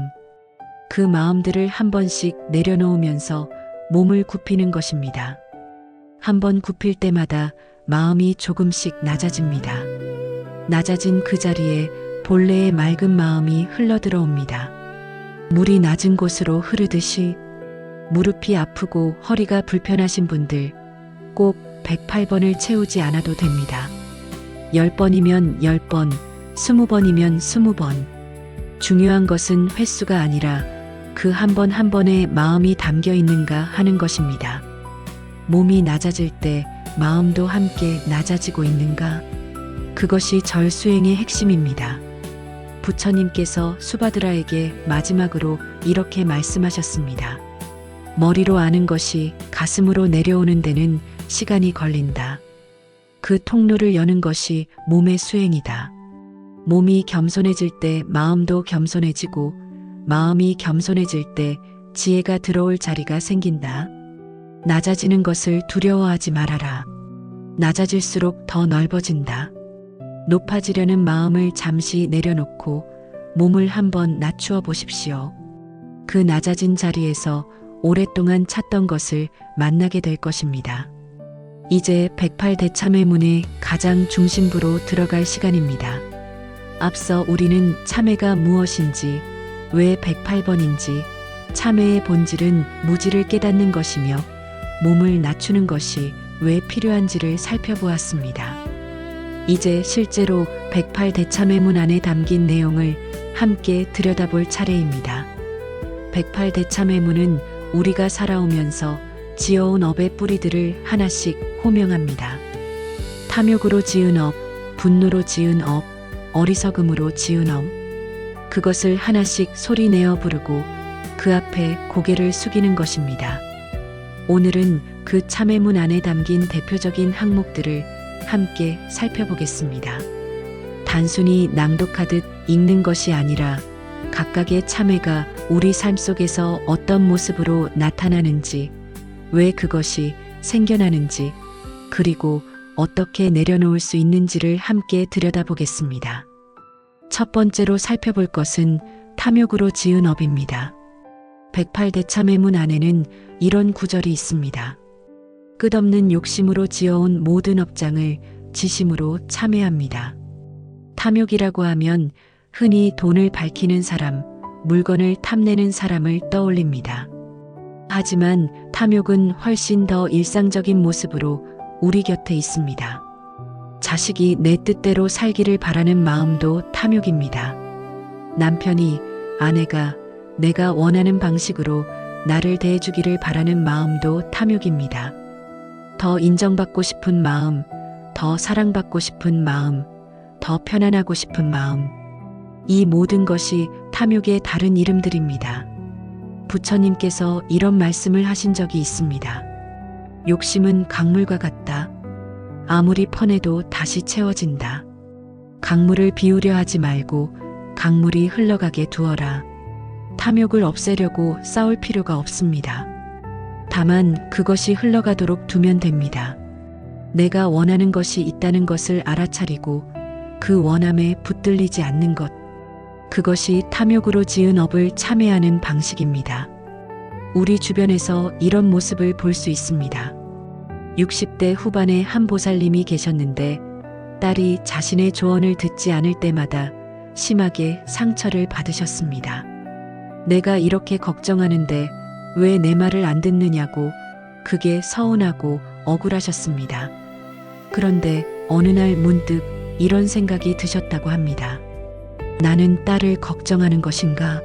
그 마음들을 한 번씩 내려놓으면서 몸을 굽히는 것입니다. 한 번 굽힐 때마다 마음이 조금씩 낮아집니다. 낮아진 그 자리에 본래의 맑은 마음이 흘러들어옵니다. 물이 낮은 곳으로 흐르듯이 무릎이 아프고 허리가 불편하신 분들 꼭 108번을 채우지 않아도 됩니다. 10번이면 10번, 20번이면 20번. 중요한 것은 횟수가 아니라 그 한 번 한 번에 마음이 담겨 있는가 하는 것입니다. 몸이 낮아질 때 마음도 함께 낮아지고 있는가? 그것이 절 수행의 핵심입니다. 부처님께서 수바드라에게 마지막으로 이렇게 말씀하셨습니다. 머리로 아는 것이 가슴으로 내려오는 데는 시간이 걸린다. 그 통로를 여는 것이 몸의 수행이다. 몸이 겸손해질 때 마음도 겸손해지고 마음이 겸손해질 때 지혜가 들어올 자리가 생긴다. 낮아지는 것을 두려워하지 말아라. 낮아질수록 더 넓어진다. 높아지려는 마음을 잠시 내려놓고 몸을 한번 낮추어 보십시오. 그 낮아진 자리에서 오랫동안 찾던 것을 만나게 될 것입니다. 이제 108대참회문의 가장 중심부로 들어갈 시간입니다. 앞서 우리는 참회가 무엇인지, 왜 108번인지, 참회의 본질은 무지를 깨닫는 것이며 몸을 낮추는 것이 왜 필요한지를 살펴보았습니다. 이제 실제로 108대참회문 안에 담긴 내용을 함께 들여다볼 차례입니다. 108대참회문은 우리가 살아오면서 지어온 업의 뿌리들을 하나씩 호명합니다. 탐욕으로 지은 업, 분노로 지은 업, 어리석음으로 지은 업, 그것을 하나씩 소리내어 부르고 그 앞에 고개를 숙이는 것입니다. 오늘은 그 참회문 안에 담긴 대표적인 항목들을 함께 살펴보겠습니다. 단순히 낭독하듯 읽는 것이 아니라 각각의 참회가 우리 삶 속에서 어떤 모습으로 나타나는지, 왜 그것이 생겨나는지, 그리고 어떻게 내려놓을 수 있는지를 함께 들여다보겠습니다. 첫 번째로 살펴볼 것은 탐욕으로 지은 업입니다. 108대참회문 안에는 이런 구절이 있습니다. 끝없는 욕심으로 지어온 모든 업장을 지심으로 참회합니다. 탐욕이라고 하면 흔히 돈을 밝히는 사람, 물건을 탐내는 사람을 떠올립니다. 하지만 탐욕은 훨씬 더 일상적인 모습으로 우리 곁에 있습니다. 자식이 내 뜻대로 살기를 바라는 마음도 탐욕입니다. 남편이, 아내가 내가 원하는 방식으로 나를 대해주기를 바라는 마음도 탐욕입니다. 더 인정받고 싶은 마음, 더 사랑받고 싶은 마음, 더 편안하고 싶은 마음. 이 모든 것이 탐욕의 다른 이름들입니다. 부처님께서 이런 말씀을 하신 적이 있습니다. 욕심은 강물과 같다. 아무리 퍼내도 다시 채워진다. 강물을 비우려 하지 말고 강물이 흘러가게 두어라. 탐욕을 없애려고 싸울 필요가 없습니다. 다만 그것이 흘러가도록 두면 됩니다. 내가 원하는 것이 있다는 것을 알아차리고 그 원함에 붙들리지 않는 것. 그것이 탐욕으로 지은 업을 참회하는 방식입니다. 우리 주변에서 이런 모습을 볼 수 있습니다. 60대 후반의 한 보살님이 계셨는데 딸이 자신의 조언을 듣지 않을 때마다 심하게 상처를 받으셨습니다. 내가 이렇게 걱정하는데 왜 내 말을 안 듣느냐고 그게 서운하고 억울하셨습니다. 그런데 어느 날 문득 이런 생각이 드셨다고 합니다. 나는 딸을 걱정하는 것인가?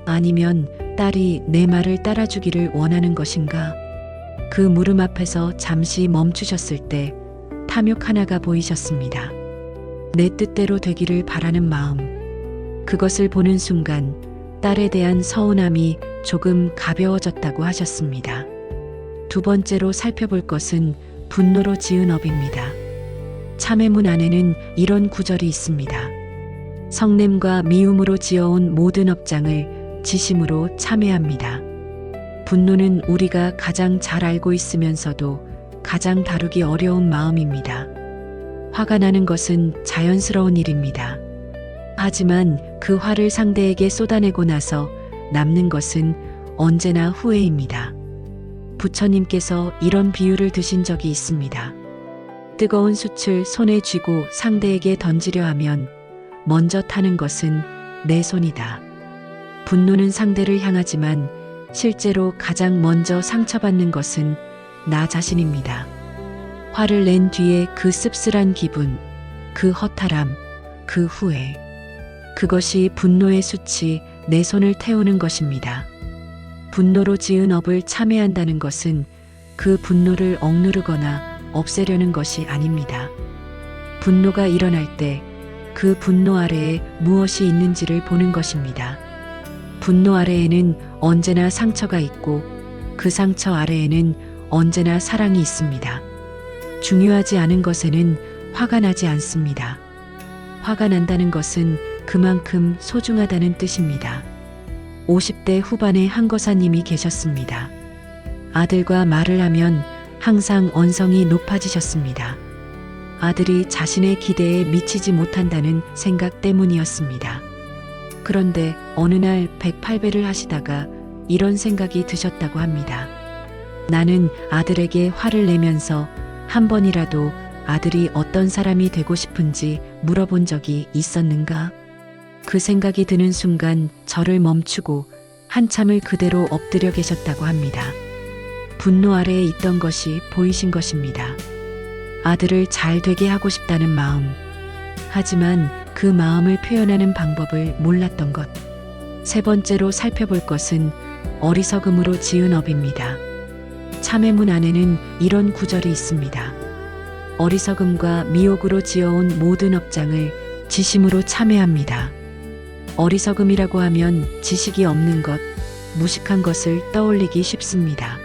아니면 딸이 내 말을 따라주기를 원하는 것인가? 그 물음 앞에서 잠시 멈추셨을 때 탐욕 하나가 보이셨습니다. 내 뜻대로 되기를 바라는 마음. 그것을 보는 순간 딸에 대한 서운함이 조금 가벼워졌다고 하셨습니다. 두 번째로 살펴볼 것은 분노로 지은 업입니다. 참회문 안에는 이런 구절이 있습니다. 성냄과 미움으로 지어온 모든 업장을 지심으로 참회합니다. 분노는 우리가 가장 잘 알고 있으면서도 가장 다루기 어려운 마음입니다. 화가 나는 것은 자연스러운 일입니다. 하지만 그 화를 상대에게 쏟아내고 나서 남는 것은 언제나 후회입니다. 부처님께서 이런 비유를 드신 적이 있습니다. 뜨거운 숯을 손에 쥐고 상대에게 던지려 하면 먼저 타는 것은 내 손이다. 분노는 상대를 향하지만 실제로 가장 먼저 상처받는 것은 나 자신입니다. 화를 낸 뒤에 그 씁쓸한 기분, 그 허탈함, 그 후회. 그것이 분노의 숯이 내 손을 태우는 것입니다. 분노로 지은 업을 참회한다는 것은 그 분노를 억누르거나 없애려는 것이 아닙니다. 분노가 일어날 때 그 분노 아래에 무엇이 있는지를 보는 것입니다. 분노 아래에는 언제나 상처가 있고 그 상처 아래에는 언제나 사랑이 있습니다. 중요하지 않은 것에는 화가 나지 않습니다. 화가 난다는 것은 그만큼 소중하다는 뜻입니다. 50대 후반의 한거사님이 계셨습니다. 아들과 말을 하면 항상 언성이 높아지셨습니다. 아들이 자신의 기대에 미치지 못한다는 생각 때문이었습니다. 그런데 어느 날 108배를 하시다가 이런 생각이 드셨다고 합니다. 나는 아들에게 화를 내면서 한 번이라도 아들이 어떤 사람이 되고 싶은지 물어본 적이 있었는가? 그 생각이 드는 순간 저를 멈추고 한참을 그대로 엎드려 계셨다고 합니다. 분노 아래에 있던 것이 보이신 것입니다. 아들을 잘 되게 하고 싶다는 마음. 하지만 그 마음을 표현하는 방법을 몰랐던 것. 세 번째로 살펴볼 것은 어리석음으로 지은 업입니다. 참회문 안에는 이런 구절이 있습니다. 어리석음과 미혹으로 지어온 모든 업장을 지심으로 참회합니다. 어리석음이라고 하면 지식이 없는 것, 무식한 것을 떠올리기 쉽습니다.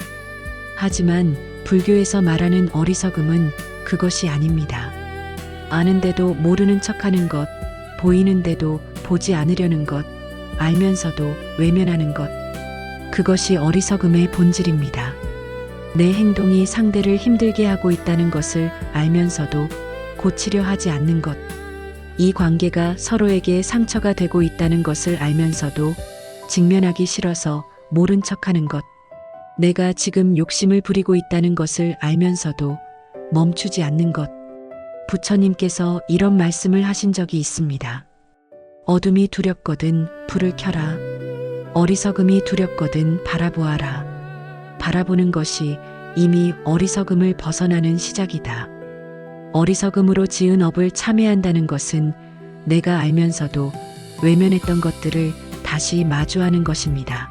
하지만 불교에서 말하는 어리석음은 그것이 아닙니다. 아는데도 모르는 척하는 것, 보이는데도 보지 않으려는 것, 알면서도 외면하는 것. 그것이 어리석음의 본질입니다. 내 행동이 상대를 힘들게 하고 있다는 것을 알면서도 고치려 하지 않는 것. 이 관계가 서로에게 상처가 되고 있다는 것을 알면서도 직면하기 싫어서 모른 척하는 것. 내가 지금 욕심을 부리고 있다는 것을 알면서도 멈추지 않는 것. 부처님께서 이런 말씀을 하신 적이 있습니다. 어둠이 두렵거든 불을 켜라. 어리석음이 두렵거든 바라보아라. 바라보는 것이 이미 어리석음을 벗어나는 시작이다. 어리석음으로 지은 업을 참회한다는 것은 내가 알면서도 외면했던 것들을 다시 마주하는 것입니다.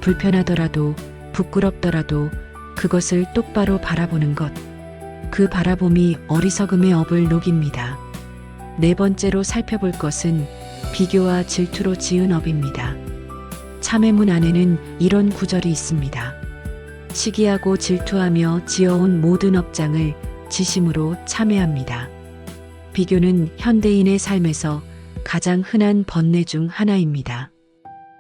불편하더라도 부끄럽더라도 그것을 똑바로 바라보는 것. 그 바라봄이 어리석음의 업을 녹입니다. 네 번째로 살펴볼 것은 비교와 질투로 지은 업입니다. 참회문 안에는 이런 구절이 있습니다. 시기하고 질투하며 지어온 모든 업장을 지심으로 참회합니다. 비교는 현대인의 삶에서 가장 흔한 번뇌 중 하나입니다.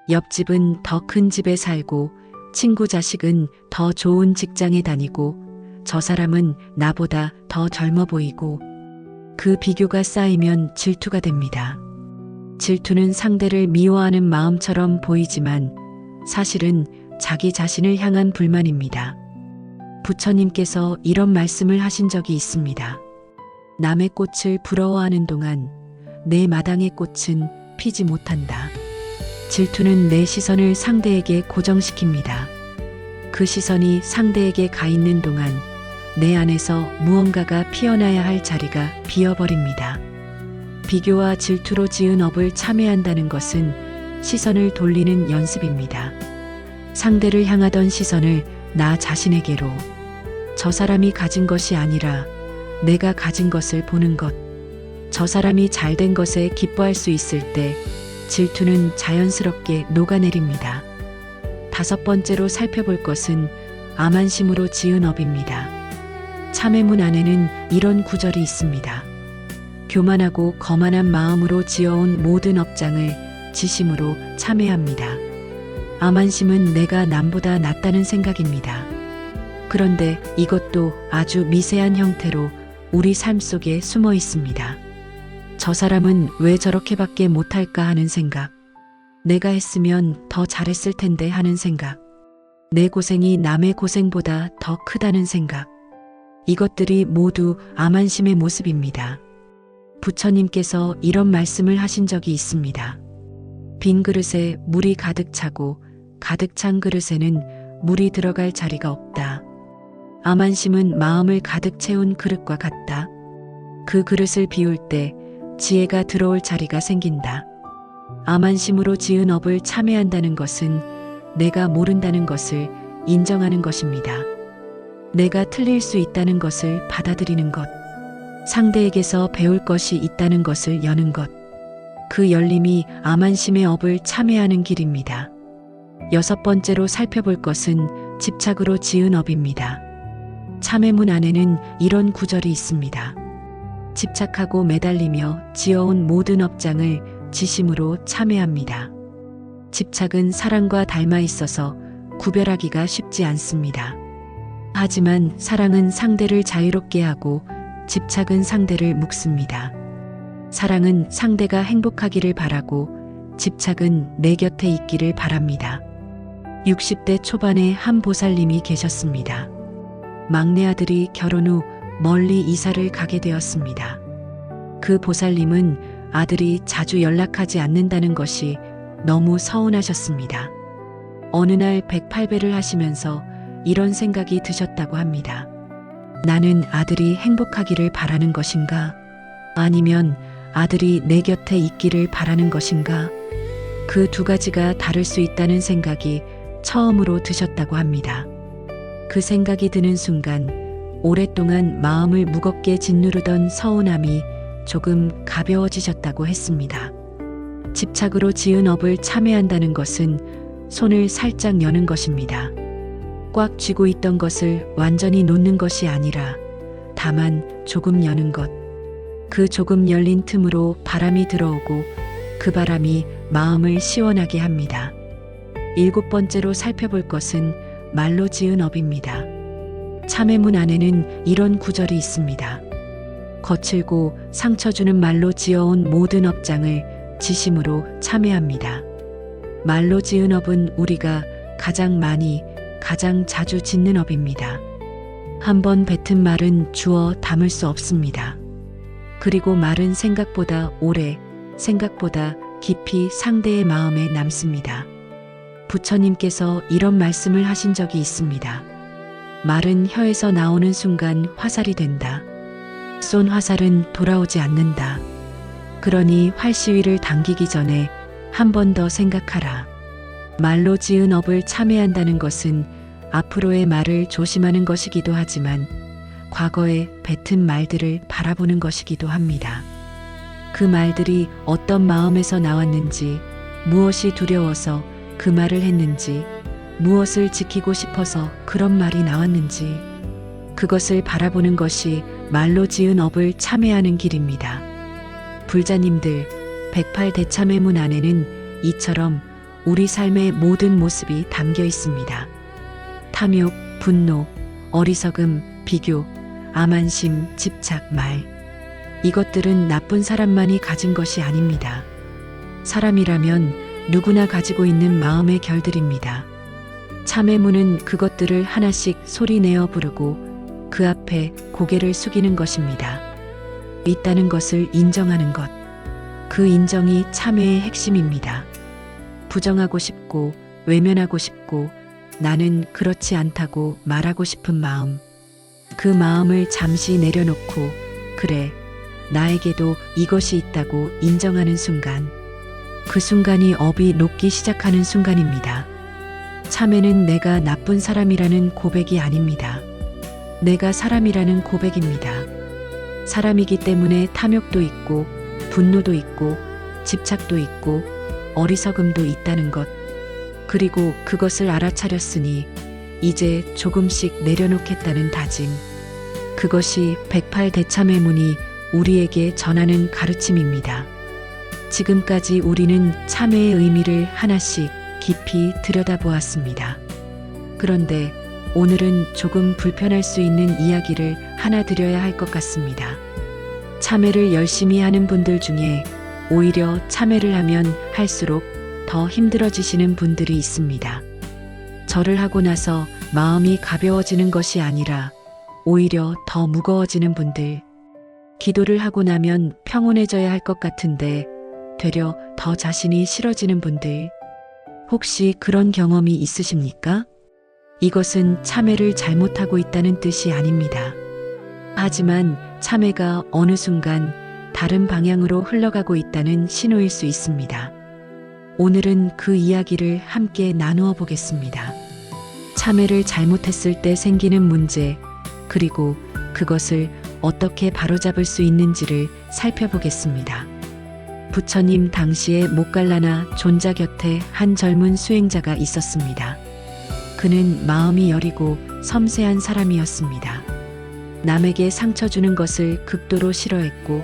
옆집은 더 큰 집에 살고 친구 자식은 더 좋은 직장에 다니고 저 사람은 나보다 더 젊어 보이고 그 비교가 쌓이면 질투가 됩니다. 질투는 상대를 미워하는 마음처럼 보이지만 사실은 자기 자신을 향한 불만입니다. 부처님께서 이런 말씀을 하신 적이 있습니다. 남의 꽃을 부러워하는 동안 내 마당의 꽃은 피지 못한다. 질투는 내 시선을 상대에게 고정시킵니다. 그 시선이 상대에게 가 있는 동안 내 안에서 무언가가 피어나야 할 자리가 비어버립니다. 비교와 질투로 지은 업을 참회한다는 것은 시선을 돌리는 연습입니다. 상대를 향하던 시선을 나 자신에게로, 저 사람이 가진 것이 아니라 내가 가진 것을 보는 것. 저 사람이 잘된 것에 기뻐할 수 있을 때 질투는 자연스럽게 녹아내립니다. 다섯 번째로 살펴볼 것은 암한심으로 지은 업입니다. 참회문 안에는 이런 구절이 있습니다. 교만하고 거만한 마음으로 지어온 모든 업장을 지심으로 참회합니다. 암안심은 내가 남보다 낫다는 생각입니다. 그런데 이것도 아주 미세한 형태로 우리 삶 속에 숨어 있습니다. 저 사람은 왜 저렇게밖에 못할까 하는 생각, 내가 했으면 더 잘했을 텐데 하는 생각, 내 고생이 남의 고생보다 더 크다는 생각, 이것들이 모두 암안심의 모습입니다. 부처님께서 이런 말씀을 하신 적이 있습니다. 빈 그릇에 물이 가득 차고 가득 찬 그릇에는 물이 들어갈 자리가 없다. 암안심은 마음을 가득 채운 그릇과 같다. 그 그릇을 비울 때 지혜가 들어올 자리가 생긴다. 암안심으로 지은 업을 참회한다는 것은 내가 모른다는 것을 인정하는 것입니다. 내가 틀릴 수 있다는 것을 받아들이는 것, 상대에게서 배울 것이 있다는 것을 여는 것, 그 열림이 암안심의 업을 참회하는 길입니다. 6번째로 살펴볼 것은 집착으로 지은 업입니다. 참회문 안에는 이런 구절이 있습니다. 집착하고 매달리며 지어온 모든 업장을 지심으로 참회합니다. 집착은 사랑과 닮아 있어서 구별하기가 쉽지 않습니다. 하지만 사랑은 상대를 자유롭게 하고 집착은 상대를 묶습니다. 사랑은 상대가 행복하기를 바라고 집착은 내 곁에 있기를 바랍니다. 60대 초반에 한 보살님이 계셨습니다. 막내 아들이 결혼 후 멀리 이사를 가게 되었습니다. 그 보살님은 아들이 자주 연락하지 않는다는 것이 너무 서운하셨습니다. 어느 날 108배를 하시면서 이런 생각이 드셨다고 합니다. 나는 아들이 행복하기를 바라는 것인가? 아니면 아들이 내 곁에 있기를 바라는 것인가? 그 두 가지가 다를 수 있다는 생각이 처음으로 드셨다고 합니다. 그 생각이 드는 순간 오랫동안 마음을 무겁게 짓누르던 서운함이 조금 가벼워지셨다고 했습니다. 집착으로 지은 업을 참회한다는 것은 손을 살짝 여는 것입니다. 꽉 쥐고 있던 것을 완전히 놓는 것이 아니라 다만 조금 여는 것. 그 조금 열린 틈으로 바람이 들어오고 그 바람이 마음을 시원하게 합니다. 7번째로 살펴볼 것은 말로 지은 업입니다. 참회문 안에는 이런 구절이 있습니다. 거칠고 상처 주는 말로 지어온 모든 업장을 지심으로 참회합니다. 말로 지은 업은 우리가 가장 많이, 가장 자주 짓는 업입니다. 한번 뱉은 말은 주워 담을 수 없습니다. 그리고 말은 생각보다 오래, 생각보다 깊이 상대의 마음에 남습니다. 부처님께서 이런 말씀을 하신 적이 있습니다. 말은 혀에서 나오는 순간 화살이 된다. 쏜 화살은 돌아오지 않는다. 그러니 활시위를 당기기 전에 한 번 더 생각하라. 말로 지은 업을 참회한다는 것은 앞으로의 말을 조심하는 것이기도 하지만 과거에 뱉은 말들을 바라보는 것이기도 합니다. 그 말들이 어떤 마음에서 나왔는지, 무엇이 두려워서 그 말을 했는지, 무엇을 지키고 싶어서 그런 말이 나왔는지, 그것을 바라보는 것이 말로 지은 업을 참회하는 길입니다. 불자님들, 108대참회문 안에는 이처럼 우리 삶의 모든 모습이 담겨 있습니다. 탐욕, 분노, 어리석음, 비교, 암안심, 집착, 말. 이것들은 나쁜 사람만이 가진 것이 아닙니다. 사람이라면 누구나 가지고 있는 마음의 결들입니다. 참회문은 그것들을 하나씩 소리내어 부르고 그 앞에 고개를 숙이는 것입니다. 있다는 것을 인정하는 것. 그 인정이 참회의 핵심입니다. 부정하고 싶고 외면하고 싶고 나는 그렇지 않다고 말하고 싶은 마음. 그 마음을 잠시 내려놓고 그래, 나에게도 이것이 있다고 인정하는 순간. 그 순간이 업이 녹기 시작하는 순간입니다. 참회는 내가 나쁜 사람이라는 고백이 아닙니다. 내가 사람이라는 고백입니다. 사람이기 때문에 탐욕도 있고 분노도 있고 집착도 있고 어리석음도 있다는 것. 그리고 그것을 알아차렸으니 이제 조금씩 내려놓겠다는 다짐. 그것이 108대참회문이 우리에게 전하는 가르침입니다. 지금까지 우리는 참회의 의미를 하나씩 깊이 들여다보았습니다. 그런데 오늘은 조금 불편할 수 있는 이야기를 하나 드려야 할 것 같습니다. 참회를 열심히 하는 분들 중에 오히려 참회를 하면 할수록 더 힘들어지시는 분들이 있습니다. 절을 하고 나서 마음이 가벼워지는 것이 아니라 오히려 더 무거워지는 분들, 기도를 하고 나면 평온해져야 할 것 같은데 되려 더 자신이 싫어지는 분들, 혹시 그런 경험이 있으십니까? 이것은 참회를 잘못하고 있다는 뜻이 아닙니다. 하지만 참회가 어느 순간 다른 방향으로 흘러가고 있다는 신호일 수 있습니다. 오늘은 그 이야기를 함께 나누어 보겠습니다. 참회를 잘못했을 때 생기는 문제, 그리고 그것을 어떻게 바로잡을 수 있는지를 살펴보겠습니다. 부처님 당시에 모갈라나 존자 곁에 한 젊은 수행자가 있었습니다. 그는 마음이 여리고 섬세한 사람이었습니다. 남에게 상처 주는 것을 극도로 싫어했고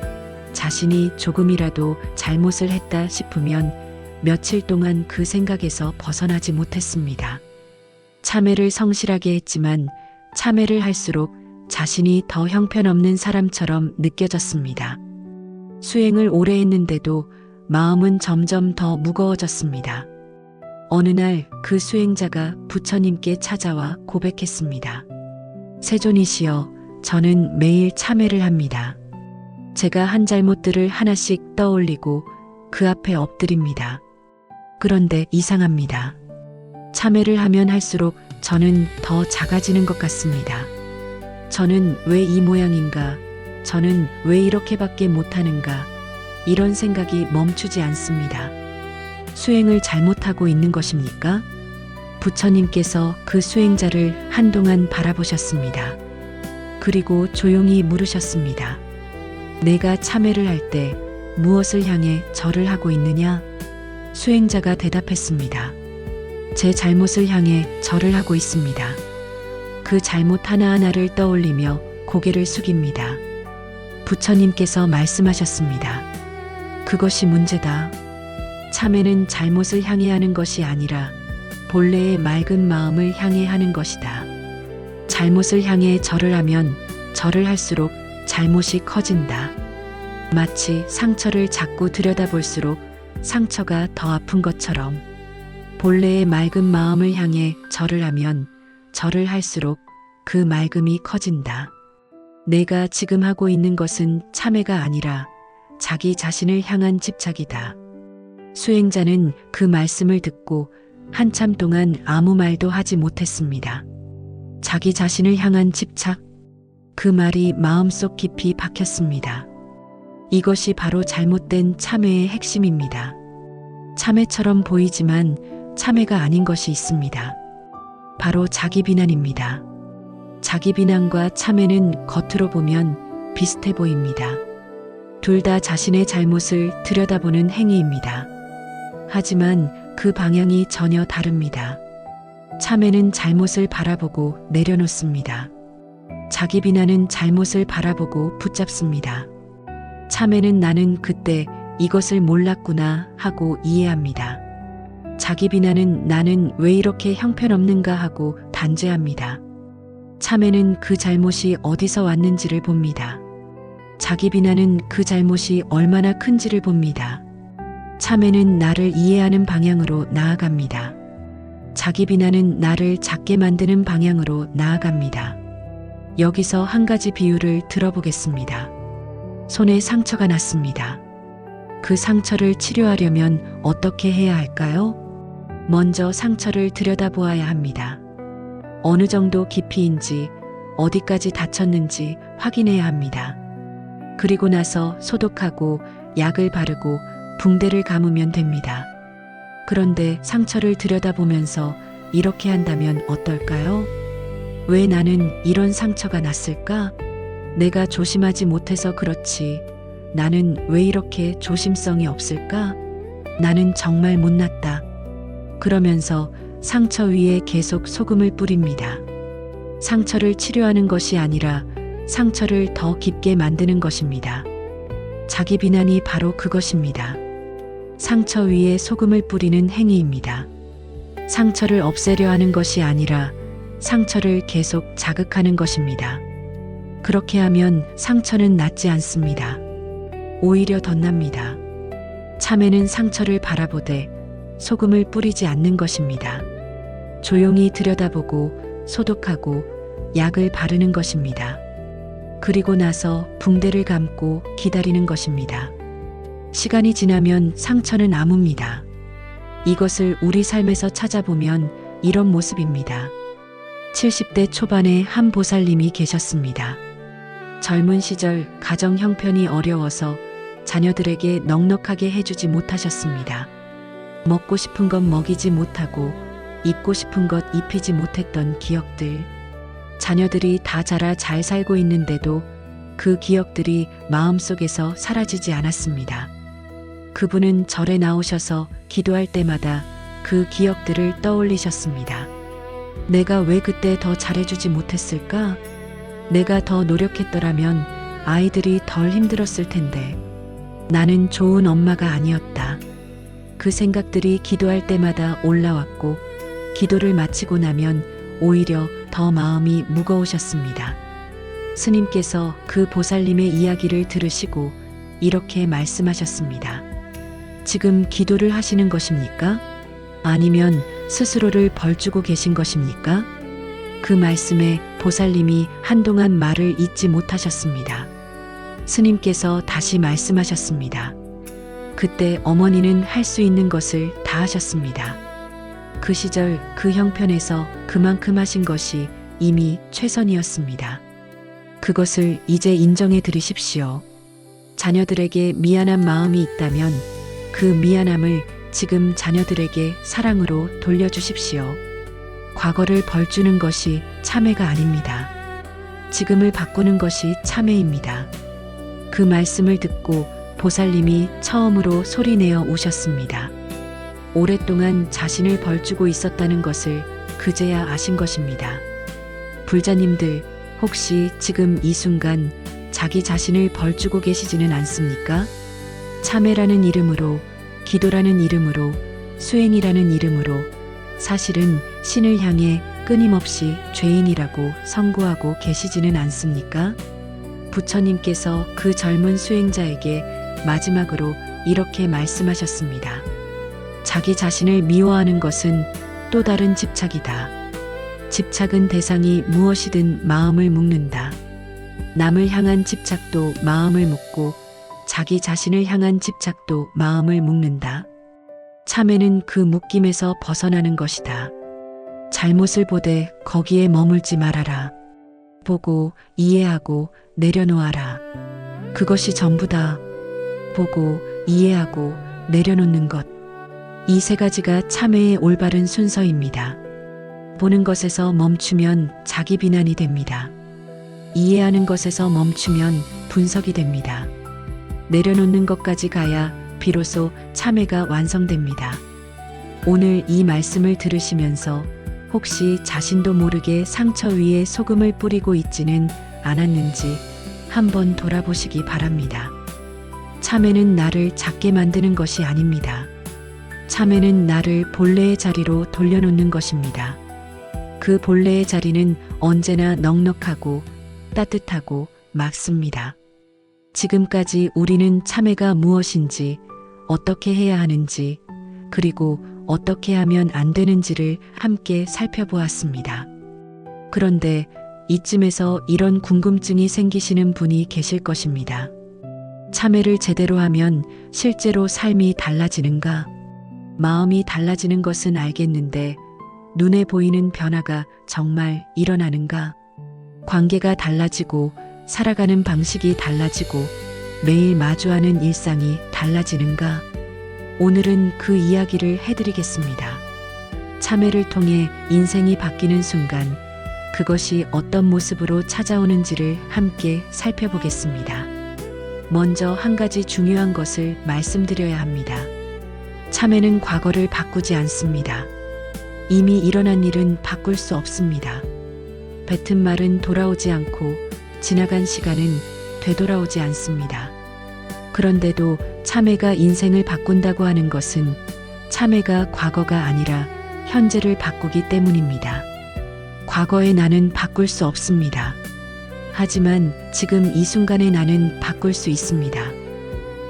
자신이 조금이라도 잘못을 했다 싶으면 며칠 동안 그 생각에서 벗어나지 못했습니다. 참회를 성실하게 했지만 참회를 할수록 자신이 더 형편없는 사람처럼 느껴졌습니다. 수행을 오래 했는데도 마음은 점점 더 무거워졌습니다. 어느 날 그 수행자가 부처님께 찾아와 고백했습니다. 세존이시여, 저는 매일 참회를 합니다. 제가 한 잘못들을 하나씩 떠올리고 그 앞에 엎드립니다. 그런데 이상합니다. 참회를 하면 할수록 저는 더 작아지는 것 같습니다. 저는 왜 이 모양인가? 저는 왜 이렇게밖에 못하는가? 이런 생각이 멈추지 않습니다. 수행을 잘못하고 있는 것입니까? 부처님께서 그 수행자를 한동안 바라보셨습니다. 그리고 조용히 물으셨습니다. 내가 참회를 할 때 무엇을 향해 절을 하고 있느냐? 수행자가 대답했습니다. 제 잘못을 향해 절을 하고 있습니다. 그 잘못 하나하나를 떠올리며 고개를 숙입니다. 부처님께서 말씀하셨습니다. 그것이 문제다. 참회는 잘못을 향해 하는 것이 아니라 본래의 맑은 마음을 향해 하는 것이다. 잘못을 향해 절을 하면 절을 할수록 잘못이 커진다. 마치 상처를 자꾸 들여다볼수록 상처가 더 아픈 것처럼 본래의 맑은 마음을 향해 절을 하면 절을 할수록 그 맑음이 커진다. 내가 지금 하고 있는 것은 참회가 아니라 자기 자신을 향한 집착이다. 수행자는 그 말씀을 듣고 한참 동안 아무 말도 하지 못했습니다. 자기 자신을 향한 집착, 그 말이 마음속 깊이 박혔습니다. 이것이 바로 잘못된 참회의 핵심입니다. 참회처럼 보이지만 참회가 아닌 것이 있습니다. 바로 자기 비난입니다. 자기 비난과 참회는 겉으로 보면 비슷해 보입니다. 둘 다 자신의 잘못을 들여다보는 행위입니다. 하지만 그 방향이 전혀 다릅니다. 참회는 잘못을 바라보고 내려놓습니다. 자기 비난은 잘못을 바라보고 붙잡습니다. 참회는 나는 그때 이것을 몰랐구나 하고 이해합니다. 자기 비난은 나는 왜 이렇게 형편없는가 하고 단죄합니다. 참회는 그 잘못이 어디서 왔는지를 봅니다. 자기 비난은 그 잘못이 얼마나 큰지를 봅니다. 참회는 나를 이해하는 방향으로 나아갑니다. 자기 비난은 나를 작게 만드는 방향으로 나아갑니다. 여기서 한 가지 비유를 들어보겠습니다. 손에 상처가 났습니다. 그 상처를 치료하려면 어떻게 해야 할까요? 먼저 상처를 들여다보아야 합니다. 어느 정도 깊이인지, 어디까지 다쳤는지 확인해야 합니다. 그리고 나서 소독하고 약을 바르고 붕대를 감으면 됩니다. 그런데 상처를 들여다보면서 이렇게 한다면 어떨까요? 왜 나는 이런 상처가 났을까? 내가 조심하지 못해서 그렇지. 나는 왜 이렇게 조심성이 없을까? 나는 정말 못났다. 그러면서 상처 위에 계속 소금을 뿌립니다. 상처를 치료하는 것이 아니라 상처를 더 깊게 만드는 것입니다. 자기 비난이 바로 그것입니다. 상처 위에 소금을 뿌리는 행위입니다. 상처를 없애려 하는 것이 아니라 상처를 계속 자극하는 것입니다. 그렇게 하면 상처는 낫지 않습니다. 오히려 덧납니다. 참회는 상처를 바라보되 소금을 뿌리지 않는 것입니다. 조용히 들여다보고 소독하고 약을 바르는 것입니다. 그리고 나서 붕대를 감고 기다리는 것입니다. 시간이 지나면 상처는 아뭅니다. 이것을 우리 삶에서 찾아보면 이런 모습입니다. 70대 초반에 한 보살님이 계셨습니다. 젊은 시절 가정 형편이 어려워서 자녀들에게 넉넉하게 해주지 못하셨습니다. 먹고 싶은 것 먹이지 못하고 입고 싶은 것 입히지 못했던 기억들. 자녀들이 다 자라 잘 살고 있는데도 그 기억들이 마음속에서 사라지지 않았습니다. 그분은 절에 나오셔서 기도할 때마다 그 기억들을 떠올리셨습니다. 내가 왜 그때 더 잘해주지 못했을까? 내가 더 노력했더라면 아이들이 덜 힘들었을 텐데. 나는 좋은 엄마가 아니었다. 그 생각들이 기도할 때마다 올라왔고 기도를 마치고 나면 오히려 더 마음이 무거우셨습니다. 스님께서 그 보살님의 이야기를 들으시고 이렇게 말씀하셨습니다. 지금 기도를 하시는 것입니까? 아니면 스스로를 벌주고 계신 것입니까? 그 말씀에 보살님이 한동안 말을 잇지 못하셨습니다. 스님께서 다시 말씀하셨습니다. 그때 어머니는 할 수 있는 것을 다 하셨습니다. 그 시절 그 형편에서 그만큼 하신 것이 이미 최선이었습니다. 그것을 이제 인정해 드리십시오. 자녀들에게 미안한 마음이 있다면 그 미안함을 지금 자녀들에게 사랑으로 돌려주십시오. 과거를 벌주는 것이 참회가 아닙니다. 지금을 바꾸는 것이 참회입니다. 그 말씀을 듣고 보살님이 처음으로 소리내어 우셨습니다. 오랫동안 자신을 벌주고 있었다는 것을 그제야 아신 것입니다. 불자님들, 혹시 지금 이 순간 자기 자신을 벌주고 계시지는 않습니까? 참회라는 이름으로, 기도라는 이름으로, 수행이라는 이름으로 사실은 신을 향해 끊임없이 죄인이라고 선고하고 계시지는 않습니까? 부처님께서 그 젊은 수행자에게 마지막으로 이렇게 말씀하셨습니다. 자기 자신을 미워하는 것은 또 다른 집착이다. 집착은 대상이 무엇이든 마음을 묶는다. 남을 향한 집착도 마음을 묶고 자기 자신을 향한 집착도 마음을 묶는다. 참회는 그 묶임에서 벗어나는 것이다. 잘못을 보되 거기에 머물지 말아라. 보고 이해하고 내려놓아라. 그것이 전부다. 보고 이해하고 내려놓는 것. 이 세 가지가 참회의 올바른 순서입니다. 보는 것에서 멈추면 자기 비난이 됩니다. 이해하는 것에서 멈추면 분석이 됩니다. 내려놓는 것까지 가야 비로소 참회가 완성됩니다. 오늘 이 말씀을 들으시면서 혹시 자신도 모르게 상처 위에 소금을 뿌리고 있지는 않았는지 한번 돌아보시기 바랍니다. 참회는 나를 작게 만드는 것이 아닙니다. 참회는 나를 본래의 자리로 돌려놓는 것입니다. 그 본래의 자리는 언제나 넉넉하고 따뜻하고 맑습니다. 지금까지 우리는 참회가 무엇인지, 어떻게 해야 하는지, 그리고 어떻게 하면 안 되는지를 함께 살펴보았습니다. 그런데 이쯤에서 이런 궁금증이 생기시는 분이 계실 것입니다. 참회를 제대로 하면 실제로 삶이 달라지는가? 마음이 달라지는 것은 알겠는데 눈에 보이는 변화가 정말 일어나는가? 관계가 달라지고 살아가는 방식이 달라지고 매일 마주하는 일상이 달라지는가? 오늘은 그 이야기를 해드리겠습니다. 참회를 통해 인생이 바뀌는 순간 그것이 어떤 모습으로 찾아오는지를 함께 살펴보겠습니다. 먼저 한 가지 중요한 것을 말씀드려야 합니다. 참회는 과거를 바꾸지 않습니다. 이미 일어난 일은 바꿀 수 없습니다. 뱉은 말은 돌아오지 않고 지나간 시간은 되돌아오지 않습니다. 그런데도 참회가 인생을 바꾼다고 하는 것은 참회가 과거가 아니라 현재를 바꾸기 때문입니다. 과거의 나는 바꿀 수 없습니다. 하지만 지금 이 순간의 나는 바꿀 수 있습니다.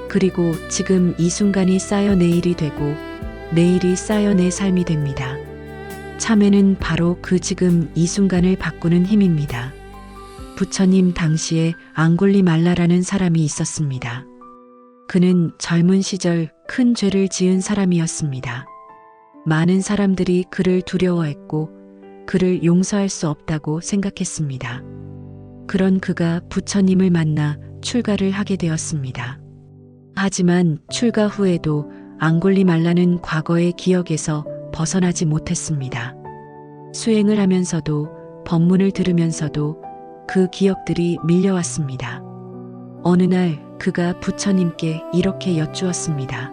그리고 지금 이 순간이 쌓여 내일이 되고 내일이 쌓여 내 삶이 됩니다. 참회는 바로 그 지금 이 순간을 바꾸는 힘입니다. 부처님 당시에 앙골리말라라는 사람이 있었습니다. 그는 젊은 시절 큰 죄를 지은 사람이었습니다. 많은 사람들이 그를 두려워했고 그를 용서할 수 없다고 생각했습니다. 그런 그가 부처님을 만나 출가를 하게 되었습니다. 하지만 출가 후에도 앙골리말라는 과거의 기억에서 벗어나지 못했습니다. 수행을 하면서도 법문을 들으면서도 그 기억들이 밀려왔습니다. 어느 날 그가 부처님께 이렇게 여쭈었습니다.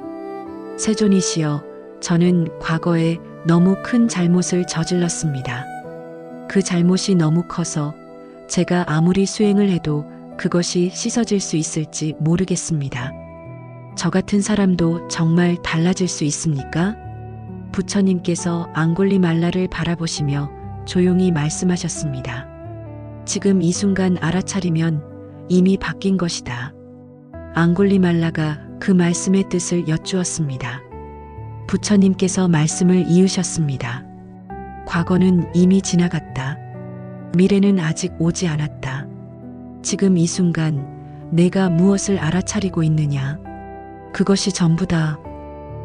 세존이시여, 저는 과거에 너무 큰 잘못을 저질렀습니다. 그 잘못이 너무 커서 제가 아무리 수행을 해도 그것이 씻어질 수 있을지 모르겠습니다. 저 같은 사람도 정말 달라질 수 있습니까? 부처님께서 앙골리말라를 바라보시며 조용히 말씀하셨습니다. 지금 이 순간 알아차리면 이미 바뀐 것이다. 앙골리말라가 그 말씀의 뜻을 여쭈었습니다. 부처님께서 말씀을 이으셨습니다. 과거는 이미 지나갔다. 미래는 아직 오지 않았다. 지금 이 순간 내가 무엇을 알아차리고 있느냐? 그것이 전부다.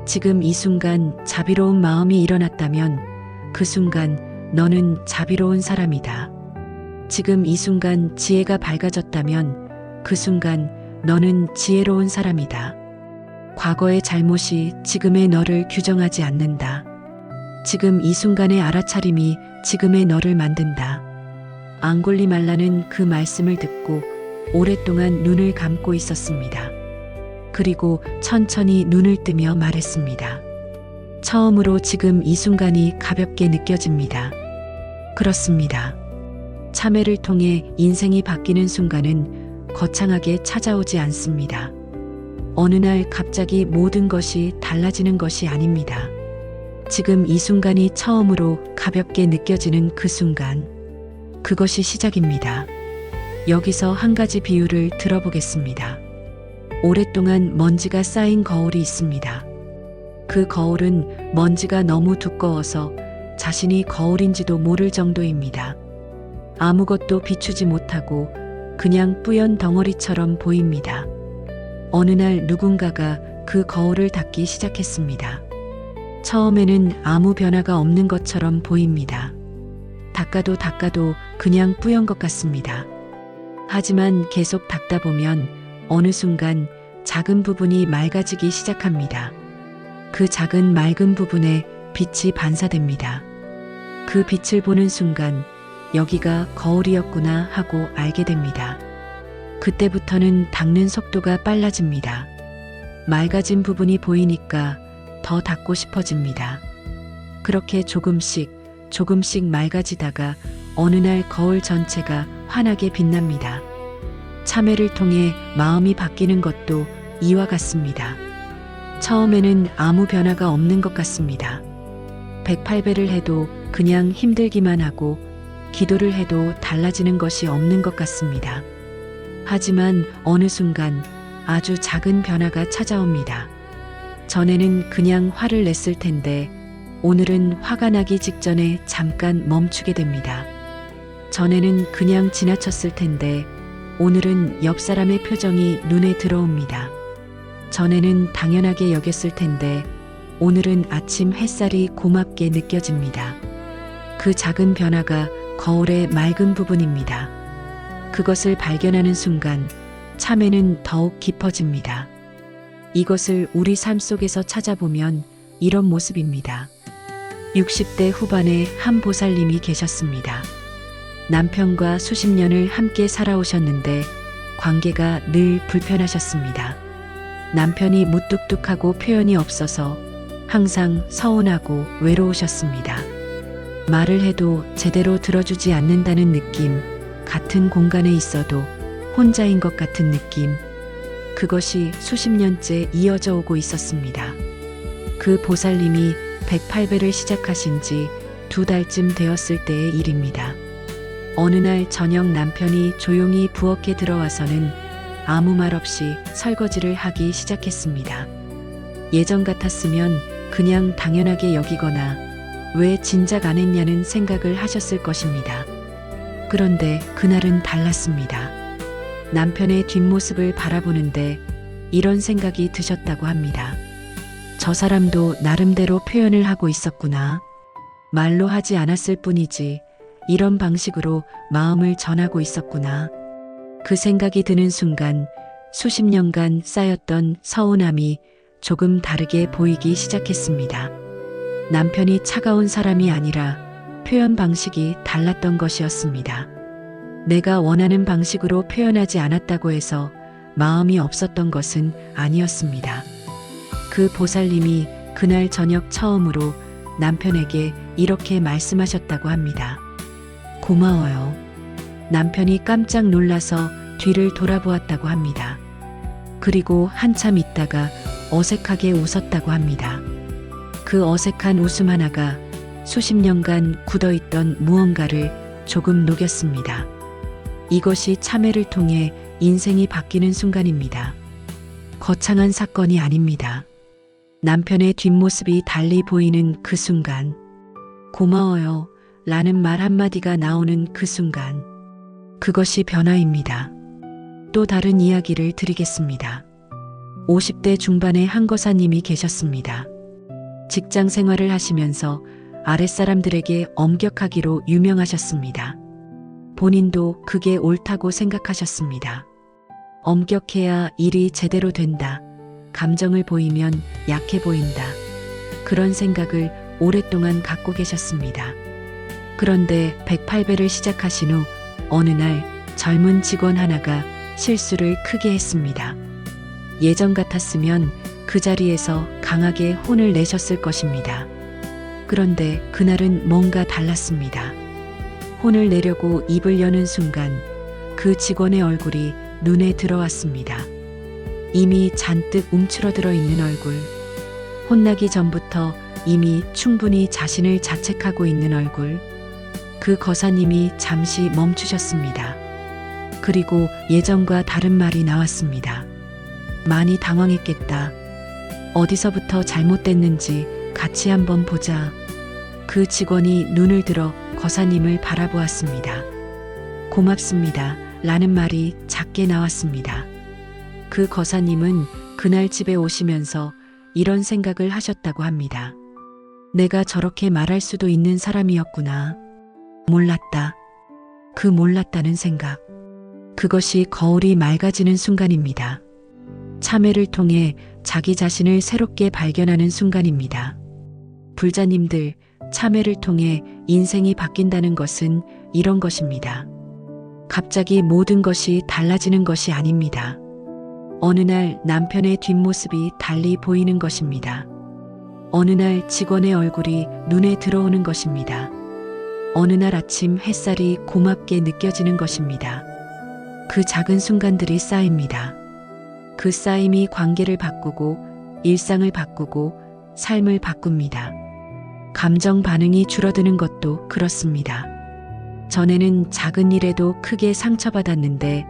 지금 이 순간 자비로운 마음이 일어났다면 그 순간 너는 자비로운 사람이다. 지금 이 순간 지혜가 밝아졌다면 그 순간 너는 지혜로운 사람이다. 과거의 잘못이 지금의 너를 규정하지 않는다. 지금 이 순간의 알아차림이 지금의 너를 만든다. 앙골리말라는 그 말씀을 듣고 오랫동안 눈을 감고 있었습니다. 그리고 천천히 눈을 뜨며 말했습니다. 처음으로 지금 이 순간이 가볍게 느껴집니다. 그렇습니다. 참회를 통해 인생이 바뀌는 순간은 거창하게 찾아오지 않습니다. 어느 날 갑자기 모든 것이 달라지는 것이 아닙니다. 지금 이 순간이 처음으로 가볍게 느껴지는 그 순간, 그것이 시작입니다. 여기서 한 가지 비유를 들어보겠습니다. 오랫동안 먼지가 쌓인 거울이 있습니다. 그 거울은 먼지가 너무 두꺼워서 자신이 거울인지도 모를 정도입니다. 아무것도 비추지 못하고 그냥 뿌연 덩어리처럼 보입니다. 어느 날 누군가가 그 거울을 닦기 시작했습니다. 처음에는 아무 변화가 없는 것처럼 보입니다. 닦아도 그냥 뿌연 것 같습니다. 하지만 계속 닦다 보면 어느 순간 작은 부분이 맑아지기 시작합니다. 그 작은 맑은 부분에 빛이 반사됩니다. 그 빛을 보는 순간 여기가 거울이었구나 하고 알게 됩니다. 그때부터는 닦는 속도가 빨라집니다. 맑아진 부분이 보이니까 더 닦고 싶어집니다. 그렇게 조금씩 맑아지다가 어느 날 거울 전체가 환하게 빛납니다. 참회를 통해 마음이 바뀌는 것도 이와 같습니다. 처음에는 아무 변화가 없는 것 같습니다. 108배를 해도 그냥 힘들기만 하고 기도를 해도 달라지는 것이 없는 것 같습니다. 하지만 어느 순간 아주 작은 변화가 찾아옵니다. 전에는 그냥 화를 냈을 텐데 오늘은 화가 나기 직전에 잠깐 멈추게 됩니다. 전에는 그냥 지나쳤을 텐데 오늘은 옆 사람의 표정이 눈에 들어옵니다. 전에는 당연하게 여겼을 텐데 오늘은 아침 햇살이 고맙게 느껴집니다. 그 작은 변화가 거울의 맑은 부분입니다. 그것을 발견하는 순간 참회는 더욱 깊어집니다. 이것을 우리 삶 속에서 찾아보면 이런 모습입니다. 60대 후반에 한 보살님이 계셨습니다. 남편과 수십 년을 함께 살아오셨는데 관계가 늘 불편하셨습니다. 남편이 무뚝뚝하고 표현이 없어서 항상 서운하고 외로우셨습니다. 말을 해도 제대로 들어주지 않는다는 느낌, 같은 공간에 있어도 혼자인 것 같은 느낌, 그것이 수십 년째 이어져 오고 있었습니다. 그 보살님이 108배를 시작하신 지 2달쯤 되었을 때의 일입니다. 어느 날 저녁 남편이 조용히 부엌에 들어와서는 아무 말 없이 설거지를 하기 시작했습니다. 예전 같았으면 그냥 당연하게 여기거나 왜 진작 안 했냐는 생각을 하셨을 것입니다. 그런데 그날은 달랐습니다. 남편의 뒷모습을 바라보는데 이런 생각이 드셨다고 합니다. 저 사람도 나름대로 표현을 하고 있었구나. 말로 하지 않았을 뿐이지 이런 방식으로 마음을 전하고 있었구나. 그 생각이 드는 순간 수십 년간 쌓였던 서운함이 조금 다르게 보이기 시작했습니다. 남편이 차가운 사람이 아니라 표현 방식이 달랐던 것이었습니다. 내가 원하는 방식으로 표현하지 않았다고 해서 마음이 없었던 것은 아니었습니다. 그 보살님이 그날 저녁 처음으로 남편에게 이렇게 말씀하셨다고 합니다. 고마워요. 남편이 깜짝 놀라서 뒤를 돌아보았다고 합니다. 그리고 한참 있다가 어색하게 웃었다고 합니다. 그 어색한 웃음 하나가 수십 년간 굳어있던 무언가를 조금 녹였습니다. 이것이 참회를 통해 인생이 바뀌는 순간입니다. 거창한 사건이 아닙니다. 남편의 뒷모습이 달리 보이는 그 순간, 고마워요 라는 말 한마디가 나오는 그 순간, 그것이 변화입니다. 또 다른 이야기를 드리겠습니다. 50대 중반의 한거사님이 계셨습니다. 직장 생활을 하시면서 아랫사람들에게 엄격하기로 유명하셨습니다. 본인도 그게 옳다고 생각하셨습니다. 엄격해야 일이 제대로 된다. 감정을 보이면 약해 보인다. 그런 생각을 오랫동안 갖고 계셨습니다. 그런데 108배를 시작하신 후 어느 날 젊은 직원 하나가 실수를 크게 했습니다. 예전 같았으면 그 자리에서 강하게 혼을 내셨을 것입니다. 그런데 그날은 뭔가 달랐습니다. 혼을 내려고 입을 여는 순간 그 직원의 얼굴이 눈에 들어왔습니다. 이미 잔뜩 움츠러들어 있는 얼굴, 혼나기 전부터 이미 충분히 자신을 자책하고 있는 얼굴. 그 거사님이 잠시 멈추셨습니다. 그리고 예전과 다른 말이 나왔습니다. 많이 당황했겠다. 어디서부터 잘못됐는지 같이 한번 보자. 그 직원이 눈을 들어 거사님을 바라보았습니다. 고맙습니다. 라는 말이 작게 나왔습니다. 그 거사님은 그날 집에 오시면서 이런 생각을 하셨다고 합니다. 내가 저렇게 말할 수도 있는 사람이었구나. 몰랐다. 그 몰랐다는 생각. 그것이 거울이 맑아지는 순간입니다. 참회를 통해 자기 자신을 새롭게 발견하는 순간입니다. 불자님들, 참회를 통해 인생이 바뀐다는 것은 이런 것입니다. 갑자기 모든 것이 달라지는 것이 아닙니다. 어느 날 남편의 뒷모습이 달리 보이는 것입니다. 어느 날 직원의 얼굴이 눈에 들어오는 것입니다. 어느 날 아침 햇살이 고맙게 느껴지는 것입니다. 그 작은 순간들이 쌓입니다. 그 쌓임이 관계를 바꾸고 일상을 바꾸고 삶을 바꿉니다. 감정 반응이 줄어드는 것도 그렇습니다. 전에는 작은 일에도 크게 상처받았는데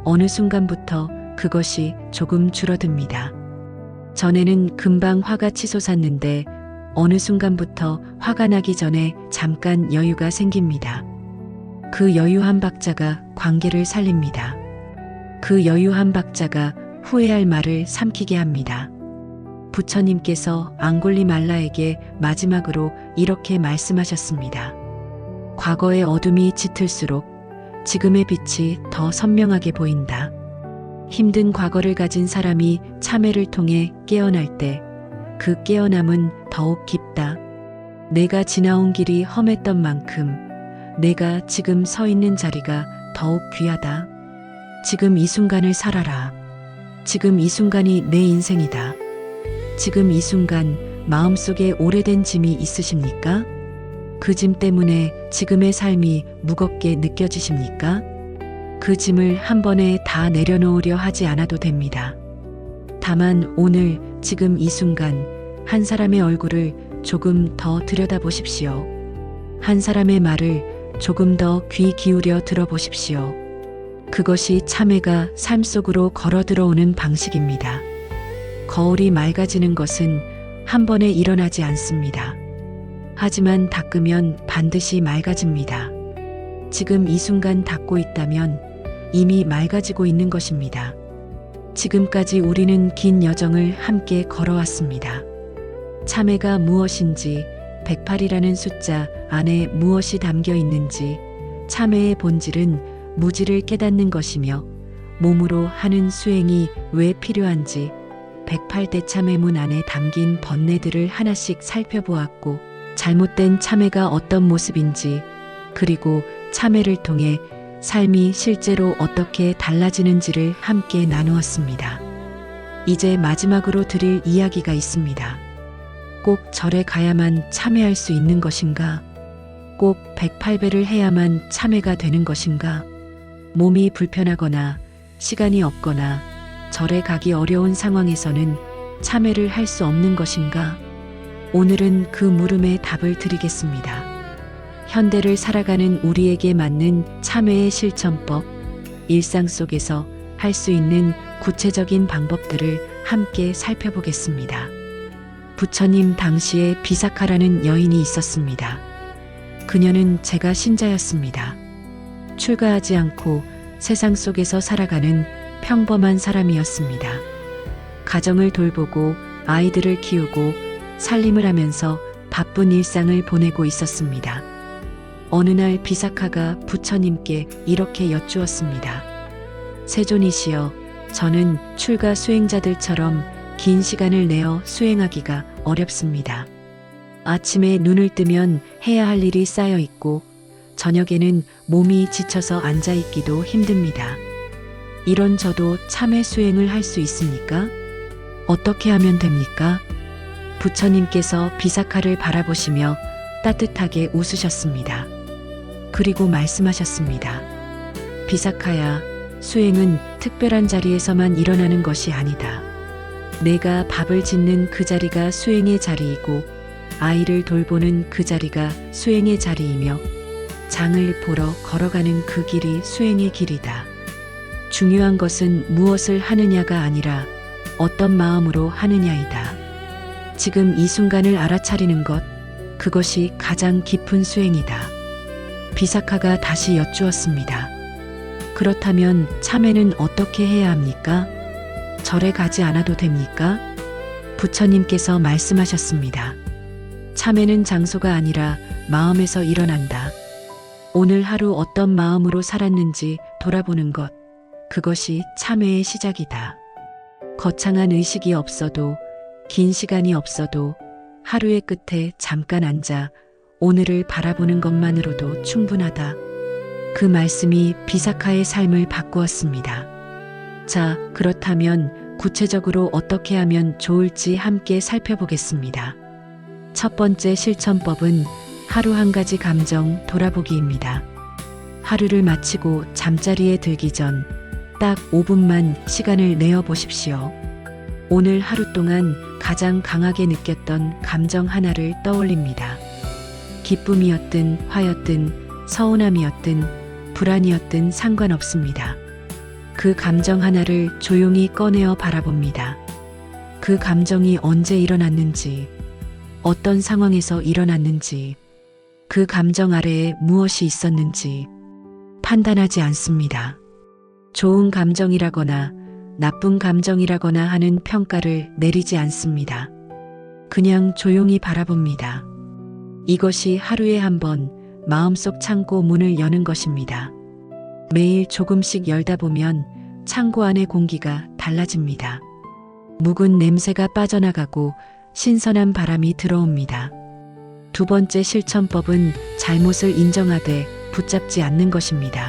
어느 순간부터 그것이 조금 줄어듭니다. 전에는 금방 화가 치솟았는데 어느 순간부터 화가 나기 전에 잠깐 여유가 생깁니다. 그 여유 한 박자가 관계를 살립니다. 그 여유 한 박자가 후회할 말을 삼키게 합니다. 부처님께서 앙골리말라에게 마지막으로 이렇게 말씀하셨습니다. 과거의 어둠이 짙을수록 지금의 빛이 더 선명하게 보인다. 힘든 과거를 가진 사람이 참회를 통해 깨어날 때 그 깨어남은 더욱 깊다. 내가 지나온 길이 험했던 만큼 내가 지금 서 있는 자리가 더욱 귀하다. 지금 이 순간을 살아라. 지금 이 순간이 내 인생이다. 지금 이 순간 마음속에 오래된 짐이 있으십니까? 그 짐 때문에 지금의 삶이 무겁게 느껴지십니까? 그 짐을 한 번에 다 내려놓으려 하지 않아도 됩니다. 다만 오늘 지금 이 순간 한 사람의 얼굴을 조금 더 들여다보십시오. 한 사람의 말을 조금 더 귀 기울여 들어보십시오. 그것이 참회가 삶 속으로 걸어 들어오는 방식입니다. 거울이 맑아지는 것은 한 번에 일어나지 않습니다. 하지만 닦으면 반드시 맑아집니다. 지금 이 순간 닦고 있다면 이미 맑아지고 있는 것입니다. 지금까지 우리는 긴 여정을 함께 걸어왔습니다. 참회가 무엇인지, 108이라는 숫자 안에 무엇이 담겨 있는지, 참회의 본질은 무지를 깨닫는 것이며 몸으로 하는 수행이 왜 필요한지 108대 참회문 안에 담긴 번뇌들을 하나씩 살펴보았고, 잘못된 참회가 어떤 모습인지, 그리고 참회를 통해 삶이 실제로 어떻게 달라지는지를 함께 나누었습니다. 이제 마지막으로 드릴 이야기가 있습니다. 꼭 절에 가야만 참회할 수 있는 것인가? 꼭 108배를 해야만 참회가 되는 것인가? 몸이 불편하거나 시간이 없거나 절에 가기 어려운 상황에서는 참회를 할 수 없는 것인가? 오늘은 그 물음에 답을 드리겠습니다. 현대를 살아가는 우리에게 맞는 참회의 실천법, 일상 속에서 할 수 있는 구체적인 방법들을 함께 살펴보겠습니다. 부처님 당시에 비사카라는 여인이 있었습니다. 그녀는 제가 신자였습니다. 출가하지 않고 세상 속에서 살아가는 평범한 사람이었습니다. 가정을 돌보고 아이들을 키우고 살림을 하면서 바쁜 일상을 보내고 있었습니다. 어느 날 비사카가 부처님께 이렇게 여쭈었습니다. 세존이시여, 저는 출가 수행자들처럼 긴 시간을 내어 수행하기가 어렵습니다. 아침에 눈을 뜨면 해야 할 일이 쌓여 있고 저녁에는 몸이 지쳐서 앉아 있기도 힘듭니다. 이런 저도 참회 수행을 할 수 있습니까? 어떻게 하면 됩니까? 부처님께서 비사카를 바라보시며 따뜻하게 웃으셨습니다. 그리고 말씀하셨습니다. 비사카야, 수행은 특별한 자리에서만 일어나는 것이 아니다. 내가 밥을 짓는 그 자리가 수행의 자리이고 아이를 돌보는 그 자리가 수행의 자리이며 장을 보러 걸어가는 그 길이 수행의 길이다. 중요한 것은 무엇을 하느냐가 아니라 어떤 마음으로 하느냐이다. 지금 이 순간을 알아차리는 것, 그것이 가장 깊은 수행이다. 비사카가 다시 여쭈었습니다. 그렇다면 참회는 어떻게 해야 합니까? 절에 가지 않아도 됩니까? 부처님께서 말씀하셨습니다. 참회는 장소가 아니라 마음에서 일어난다. 오늘 하루 어떤 마음으로 살았는지 돌아보는 것, 그것이 참회의 시작이다. 거창한 의식이 없어도, 긴 시간이 없어도 하루의 끝에 잠깐 앉아 오늘을 바라보는 것만으로도 충분하다. 그 말씀이 비사카의 삶을 바꾸었습니다. 자, 그렇다면 구체적으로 어떻게 하면 좋을지 함께 살펴보겠습니다. 첫 번째 실천법은 하루 한 가지 감정 돌아보기입니다. 하루를 마치고 잠자리에 들기 전 딱 5분만 시간을 내어 보십시오. 오늘 하루 동안 가장 강하게 느꼈던 감정 하나를 떠올립니다. 기쁨이었든 화였든 서운함이었든 불안이었든 상관없습니다. 그 감정 하나를 조용히 꺼내어 바라봅니다. 그 감정이 언제 일어났는지, 어떤 상황에서 일어났는지, 그 감정 아래에 무엇이 있었는지 판단하지 않습니다. 좋은 감정이라거나 나쁜 감정이라거나 하는 평가를 내리지 않습니다. 그냥 조용히 바라봅니다. 이것이 하루에 한 번 마음속 창고 문을 여는 것입니다. 매일 조금씩 열다 보면 창고 안의 공기가 달라집니다. 묵은 냄새가 빠져나가고 신선한 바람이 들어옵니다. 두 번째 실천법은 잘못을 인정하되 붙잡지 않는 것입니다.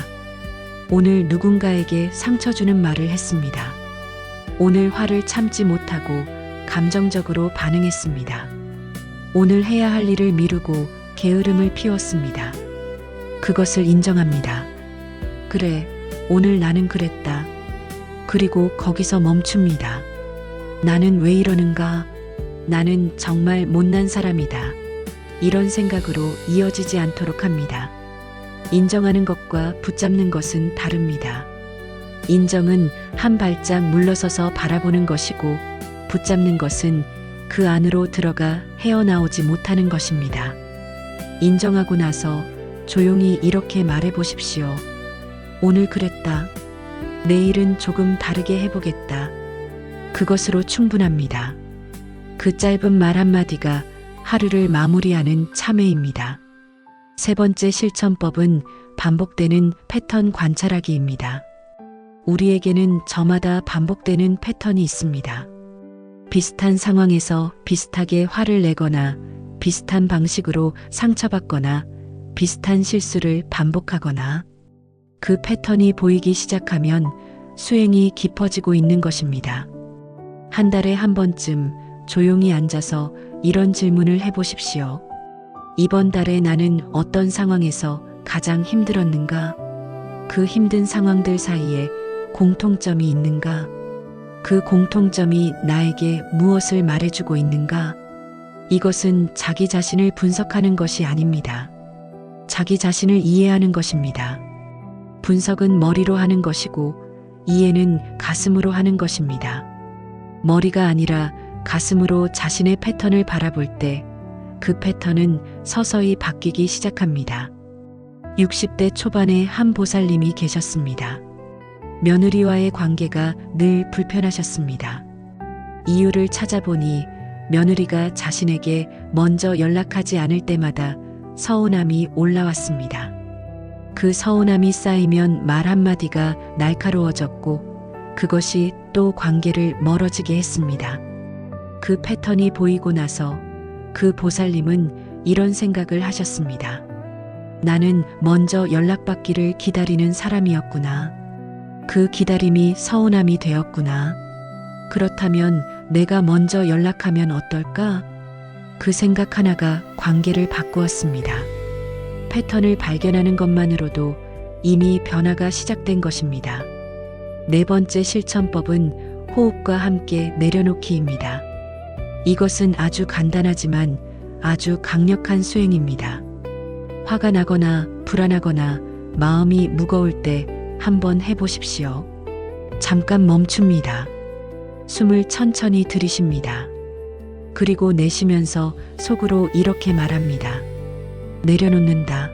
오늘 누군가에게 상처 주는 말을 했습니다. 오늘 화를 참지 못하고 감정적으로 반응했습니다. 오늘 해야 할 일을 미루고 게으름을 피웠습니다. 그것을 인정합니다. 그래, 오늘 나는 그랬다. 그리고 거기서 멈춥니다. 나는 왜 이러는가? 나는 정말 못난 사람이다. 이런 생각으로 이어지지 않도록 합니다. 인정하는 것과 붙잡는 것은 다릅니다. 인정은 한 발짝 물러서서 바라보는 것이고 붙잡는 것은 그 안으로 들어가 헤어나오지 못하는 것입니다. 인정하고 나서 조용히 이렇게 말해 보십시오. 오늘 그랬다. 내일은 조금 다르게 해보겠다. 그것으로 충분합니다. 그 짧은 말 한마디가 하루를 마무리하는 참회입니다. 세 번째 실천법은 반복되는 패턴 관찰하기입니다. 우리에게는 저마다 반복되는 패턴이 있습니다. 비슷한 상황에서 비슷하게 화를 내거나 비슷한 방식으로 상처받거나 비슷한 실수를 반복하거나 그 패턴이 보이기 시작하면 수행이 깊어지고 있는 것입니다. 한 달에 한 번쯤 조용히 앉아서 이런 질문을 해보십시오. 이번 달에 나는 어떤 상황에서 가장 힘들었는가? 그 힘든 상황들 사이에 공통점이 있는가? 그 공통점이 나에게 무엇을 말해주고 있는가? 이것은 자기 자신을 분석하는 것이 아닙니다. 자기 자신을 이해하는 것입니다. 분석은 머리로 하는 것이고 이해는 가슴으로 하는 것입니다. 머리가 아니라 가슴으로 자신의 패턴을 바라볼 때 그 패턴은 서서히 바뀌기 시작합니다. 60대 초반에 한 보살님이 계셨습니다. 며느리와의 관계가 늘 불편하셨습니다. 이유를 찾아보니 며느리가 자신에게 먼저 연락하지 않을 때마다 서운함이 올라왔습니다. 그 서운함이 쌓이면 말 한마디가 날카로워졌고 그것이 또 관계를 멀어지게 했습니다. 그 패턴이 보이고 나서 그 보살님은 이런 생각을 하셨습니다. 나는 먼저 연락받기를 기다리는 사람이었구나. 그 기다림이 서운함이 되었구나. 그렇다면 내가 먼저 연락하면 어떨까? 그 생각 하나가 관계를 바꾸었습니다. 패턴을 발견하는 것만으로도 이미 변화가 시작된 것입니다. 네 번째 실천법은 호흡과 함께 내려놓기입니다. 이것은 아주 간단하지만 아주 강력한 수행입니다. 화가 나거나 불안하거나 마음이 무거울 때 한번 해보십시오. 잠깐 멈춥니다. 숨을 천천히 들이쉽니다. 그리고 내쉬면서 속으로 이렇게 말합니다. 내려놓는다.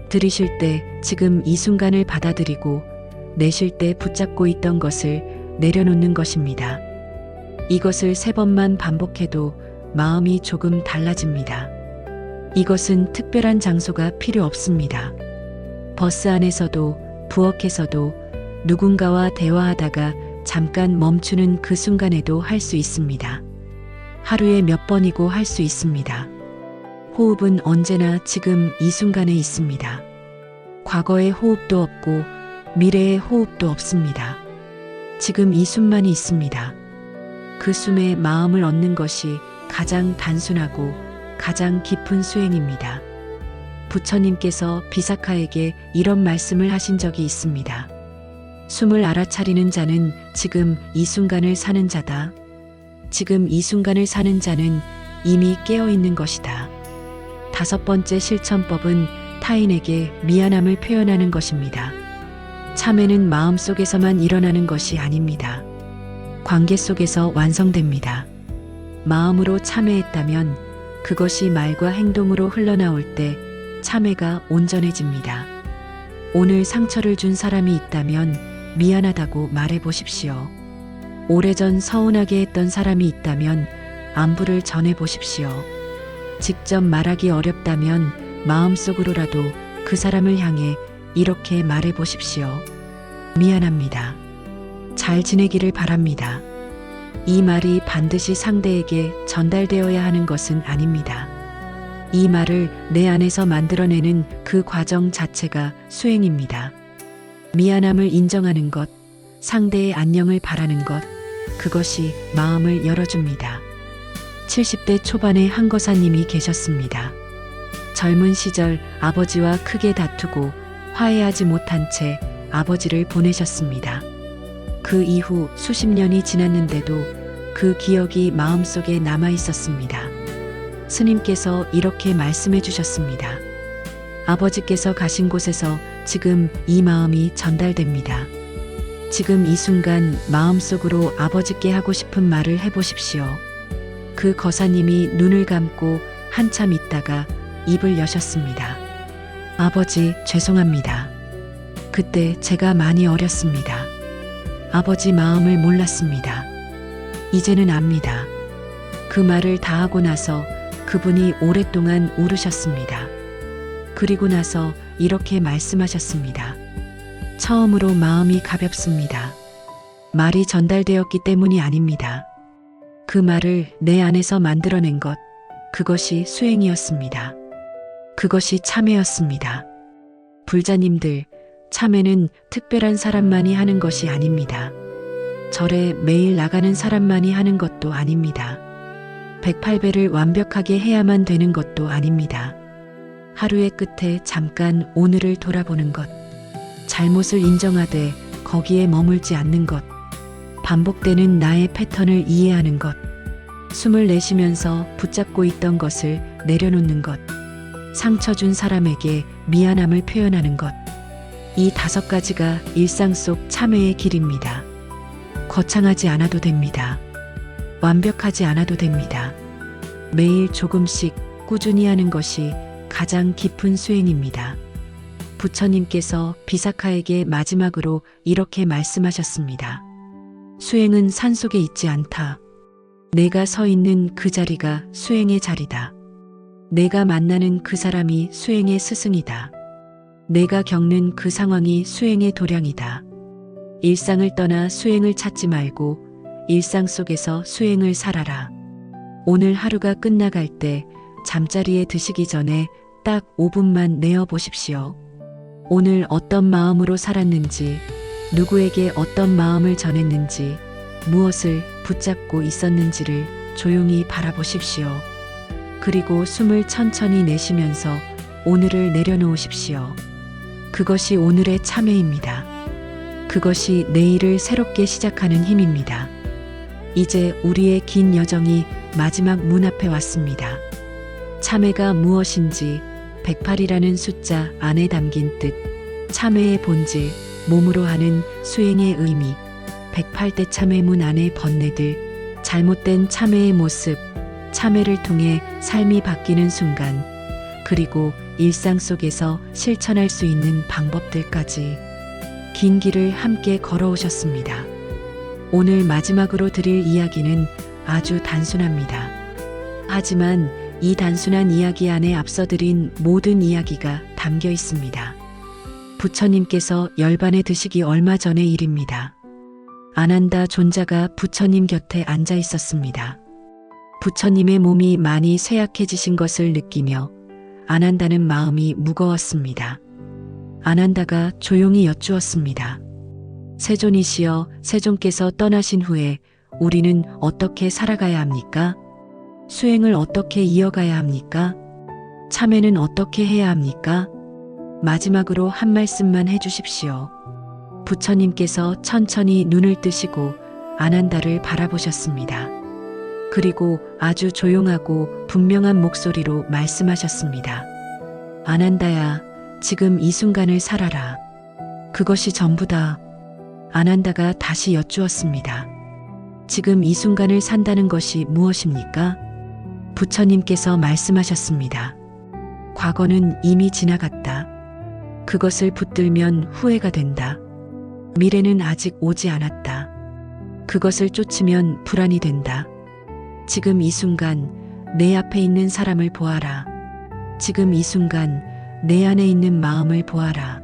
들이쉴 때 지금 이 순간을 받아들이고 내쉴 때 붙잡고 있던 것을 내려놓는 것입니다. 이것을 3번만 반복해도 마음이 조금 달라집니다. 이것은 특별한 장소가 필요 없습니다. 버스 안에서도 부엌에서도 누군가와 대화하다가 잠깐 멈추는 그 순간에도 할 수 있습니다. 하루에 몇 번이고 할 수 있습니다. 호흡은 언제나 지금 이 순간에 있습니다. 과거의 호흡도 없고 미래의 호흡도 없습니다. 지금 이 숨만이 있습니다. 그 숨에 마음을 얻는 것이 가장 단순하고 가장 깊은 수행입니다. 부처님께서 비사카에게 이런 말씀을 하신 적이 있습니다. 숨을 알아차리는 자는 지금 이 순간을 사는 자다. 지금 이 순간을 사는 자는 이미 깨어 있는 것이다. 5번째 실천법은 타인에게 미안함을 표현하는 것입니다. 참회는 마음속에서만 일어나는 것이 아닙니다. 관계 속에서 완성됩니다. 마음으로 참회했다면 그것이 말과 행동으로 흘러나올 때 참회가 온전해집니다. 오늘 상처를 준 사람이 있다면 미안하다고 말해 보십시오. 오래전 서운하게 했던 사람이 있다면 안부를 전해 보십시오. 직접 말하기 어렵다면 마음속으로라도 그 사람을 향해 이렇게 말해 보십시오. 미안합니다. 잘 지내기를 바랍니다. 이 말이 반드시 상대에게 전달되어야 하는 것은 아닙니다. 이 말을 내 안에서 만들어내는 그 과정 자체가 수행입니다. 미안함을 인정하는 것, 상대의 안녕을 바라는 것, 그것이 마음을 열어줍니다. 70대 초반에 한거사님이 계셨습니다. 젊은 시절 아버지와 크게 다투고 화해하지 못한 채 아버지를 보내셨습니다. 그 이후 수십 년이 지났는데도 그 기억이 마음속에 남아 있었습니다. 스님께서 이렇게 말씀해 주셨습니다. 아버지께서 가신 곳에서 지금 이 마음이 전달됩니다. 지금 이 순간 마음속으로 아버지께 하고 싶은 말을 해보십시오. 그 거사님이 눈을 감고 한참 있다가 입을 여셨습니다. 아버지, 죄송합니다. 그때 제가 많이 어렸습니다. 아버지 마음을 몰랐습니다. 이제는 압니다. 그 말을 다 하고 나서 그분이 오랫동안 울으셨습니다. 그리고 나서 이렇게 말씀하셨습니다. 처음으로 마음이 가볍습니다. 말이 전달되었기 때문이 아닙니다. 그 말을 내 안에서 만들어낸 것, 그것이 수행이었습니다. 그것이 참회였습니다. 불자님들, 참회는 특별한 사람만이 하는 것이 아닙니다. 절에 매일 나가는 사람만이 하는 것도 아닙니다. 108배를 완벽하게 해야만 되는 것도 아닙니다. 하루의 끝에 잠깐 오늘을 돌아보는 것, 잘못을 인정하되 거기에 머물지 않는 것, 반복되는 나의 패턴을 이해하는 것, 숨을 내쉬면서 붙잡고 있던 것을 내려놓는 것, 상처 준 사람에게 미안함을 표현하는 것, 이 5가지가 일상 속 참회의 길입니다. 거창하지 않아도 됩니다. 완벽하지 않아도 됩니다. 매일 조금씩 꾸준히 하는 것이 가장 깊은 수행입니다. 부처님께서 비사카에게 마지막으로 이렇게 말씀하셨습니다. 수행은 산속에 있지 않다. 내가 서 있는 그 자리가 수행의 자리다. 내가 만나는 그 사람이 수행의 스승이다. 내가 겪는 그 상황이 수행의 도량이다. 일상을 떠나 수행을 찾지 말고 일상 속에서 수행을 살아라. 오늘 하루가 끝나갈 때 잠자리에 드시기 전에 딱 5분만 내어 보십시오. 오늘 어떤 마음으로 살았는지, 누구에게 어떤 마음을 전했는지, 무엇을 붙잡고 있었는지를 조용히 바라보십시오. 그리고 숨을 천천히 내쉬면서 오늘을 내려놓으십시오. 그것이 오늘의 참회입니다. 그것이 내일을 새롭게 시작하는 힘입니다. 이제 우리의 긴 여정이 마지막 문 앞에 왔습니다. 참회가 무엇인지 108이라는 숫자 안에 담긴 뜻, 참회의 본질, 몸으로 하는 수행의 의미, 108대 참회문 안의 번뇌들, 잘못된 참회의 모습, 참회를 통해 삶이 바뀌는 순간, 그리고 일상 속에서 실천할 수 있는 방법들까지 긴 길을 함께 걸어오셨습니다. 오늘 마지막으로 드릴 이야기는 아주 단순합니다. 하지만 이 단순한 이야기 안에 앞서 드린 모든 이야기가 담겨 있습니다. 부처님께서 열반에 드시기 얼마 전의 일입니다. 아난다 존자가 부처님 곁에 앉아 있었습니다. 부처님의 몸이 많이 쇠약해지신 것을 느끼며 아난다는 마음이 무거웠습니다. 아난다가 조용히 여쭈었습니다. 세존이시여, 세존께서 떠나신 후에 우리는 어떻게 살아가야 합니까? 수행을 어떻게 이어가야 합니까? 참회는 어떻게 해야 합니까? 마지막으로 한 말씀만 해주십시오. 부처님께서 천천히 눈을 뜨시고 아난다를 바라보셨습니다. 그리고 아주 조용하고 분명한 목소리로 말씀하셨습니다. 아난다야, 지금 이 순간을 살아라. 그것이 전부다. 아난다가 다시 여쭈었습니다. 지금 이 순간을 산다는 것이 무엇입니까? 부처님께서 말씀하셨습니다. 과거는 이미 지나갔다. 그것을 붙들면 후회가 된다. 미래는 아직 오지 않았다. 그것을 쫓으면 불안이 된다. 지금 이 순간 내 앞에 있는 사람을 보아라. 지금 이 순간 내 안에 있는 마음을 보아라.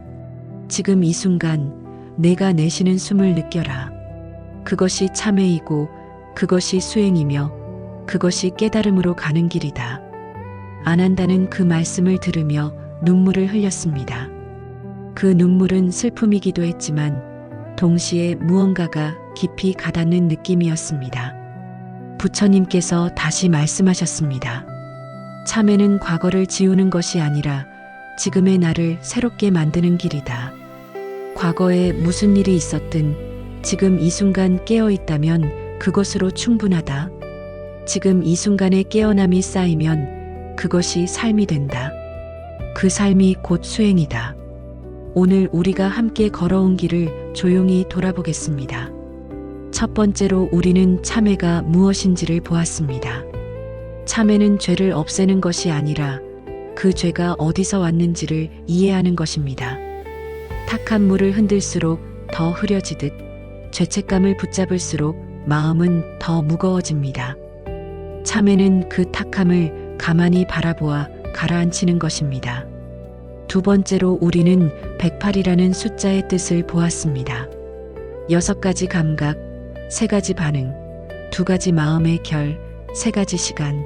지금 이 순간 내가 내쉬는 숨을 느껴라. 그것이 참회이고 그것이 수행이며 그것이 깨달음으로 가는 길이다. 아난다는 그 말씀을 들으며 눈물을 흘렸습니다. 그 눈물은 슬픔이기도 했지만 동시에 무언가가 깊이 가닿는 느낌이었습니다. 부처님께서 다시 말씀하셨습니다. 참회는 과거를 지우는 것이 아니라 지금의 나를 새롭게 만드는 길이다. 과거에 무슨 일이 있었든 지금 이 순간 깨어 있다면 그것으로 충분하다. 지금 이 순간에 깨어남이 쌓이면 그것이 삶이 된다. 그 삶이 곧 수행이다. 오늘 우리가 함께 걸어온 길을 조용히 돌아보겠습니다. 첫 번째로 우리는 참회가 무엇인지를 보았습니다. 참회는 죄를 없애는 것이 아니라 그 죄가 어디서 왔는지를 이해하는 것입니다. 탁한 물을 흔들수록 더 흐려지듯 죄책감을 붙잡을수록 마음은 더 무거워집니다. 참회는 그 탁함을 가만히 바라보아 가라앉히는 것입니다. 두 번째로 우리는 108이라는 숫자의 뜻을 보았습니다. 6가지 감각, 3가지 반응, 2가지 마음의 결, 3가지 시간.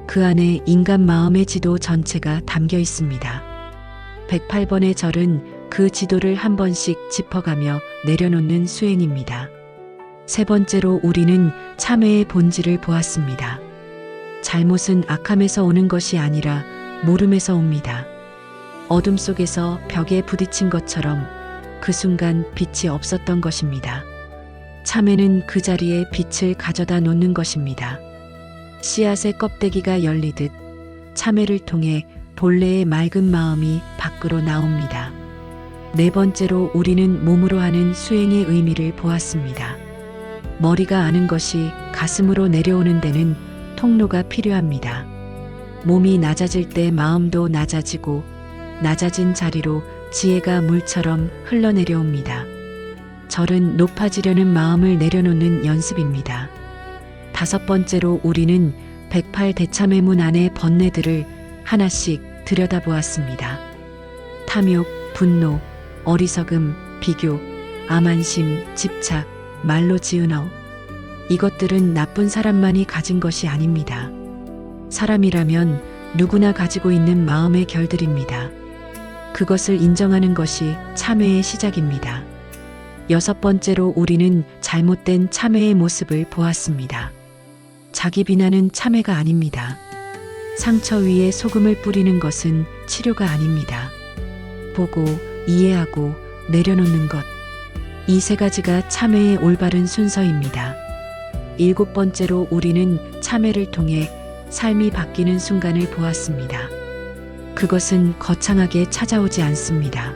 그 안에 인간 마음의 지도 전체가 담겨 있습니다. 108번의 절은 그 지도를 한 번씩 짚어가며 내려놓는 수행입니다. 세 번째로 우리는 참회의 본질을 보았습니다. 잘못은 악함에서 오는 것이 아니라 모름에서 옵니다. 어둠 속에서 벽에 부딪힌 것처럼 그 순간 빛이 없었던 것입니다. 참회는 그 자리에 빛을 가져다 놓는 것입니다. 씨앗의 껍데기가 열리듯 참회를 통해 본래의 맑은 마음이 밖으로 나옵니다. 네 번째로 우리는 몸으로 하는 수행의 의미를 보았습니다. 머리가 아는 것이 가슴으로 내려오는 데는 통로가 필요합니다. 몸이 낮아질 때 마음도 낮아지고 낮아진 자리로 지혜가 물처럼 흘러내려옵니다. 절은 높아지려는 마음을 내려놓는 연습입니다. 5번째로 우리는 108 대참회문 안의 번뇌들을 하나씩 들여다보았습니다. 탐욕, 분노, 어리석음, 비교, 암한심, 집착, 말로 지은 어. 이것들은 나쁜 사람만이 가진 것이 아닙니다. 사람이라면 누구나 가지고 있는 마음의 결들입니다. 그것을 인정하는 것이 참회의 시작입니다. 6번째로 우리는 잘못된 참회의 모습을 보았습니다. 자기 비난은 참회가 아닙니다. 상처 위에 소금을 뿌리는 것은 치료가 아닙니다. 보고, 이해하고, 내려놓는 것. 이 3가지가 참회의 올바른 순서입니다. 7번째로 우리는 참회를 통해 삶이 바뀌는 순간을 보았습니다. 그것은 거창하게 찾아오지 않습니다.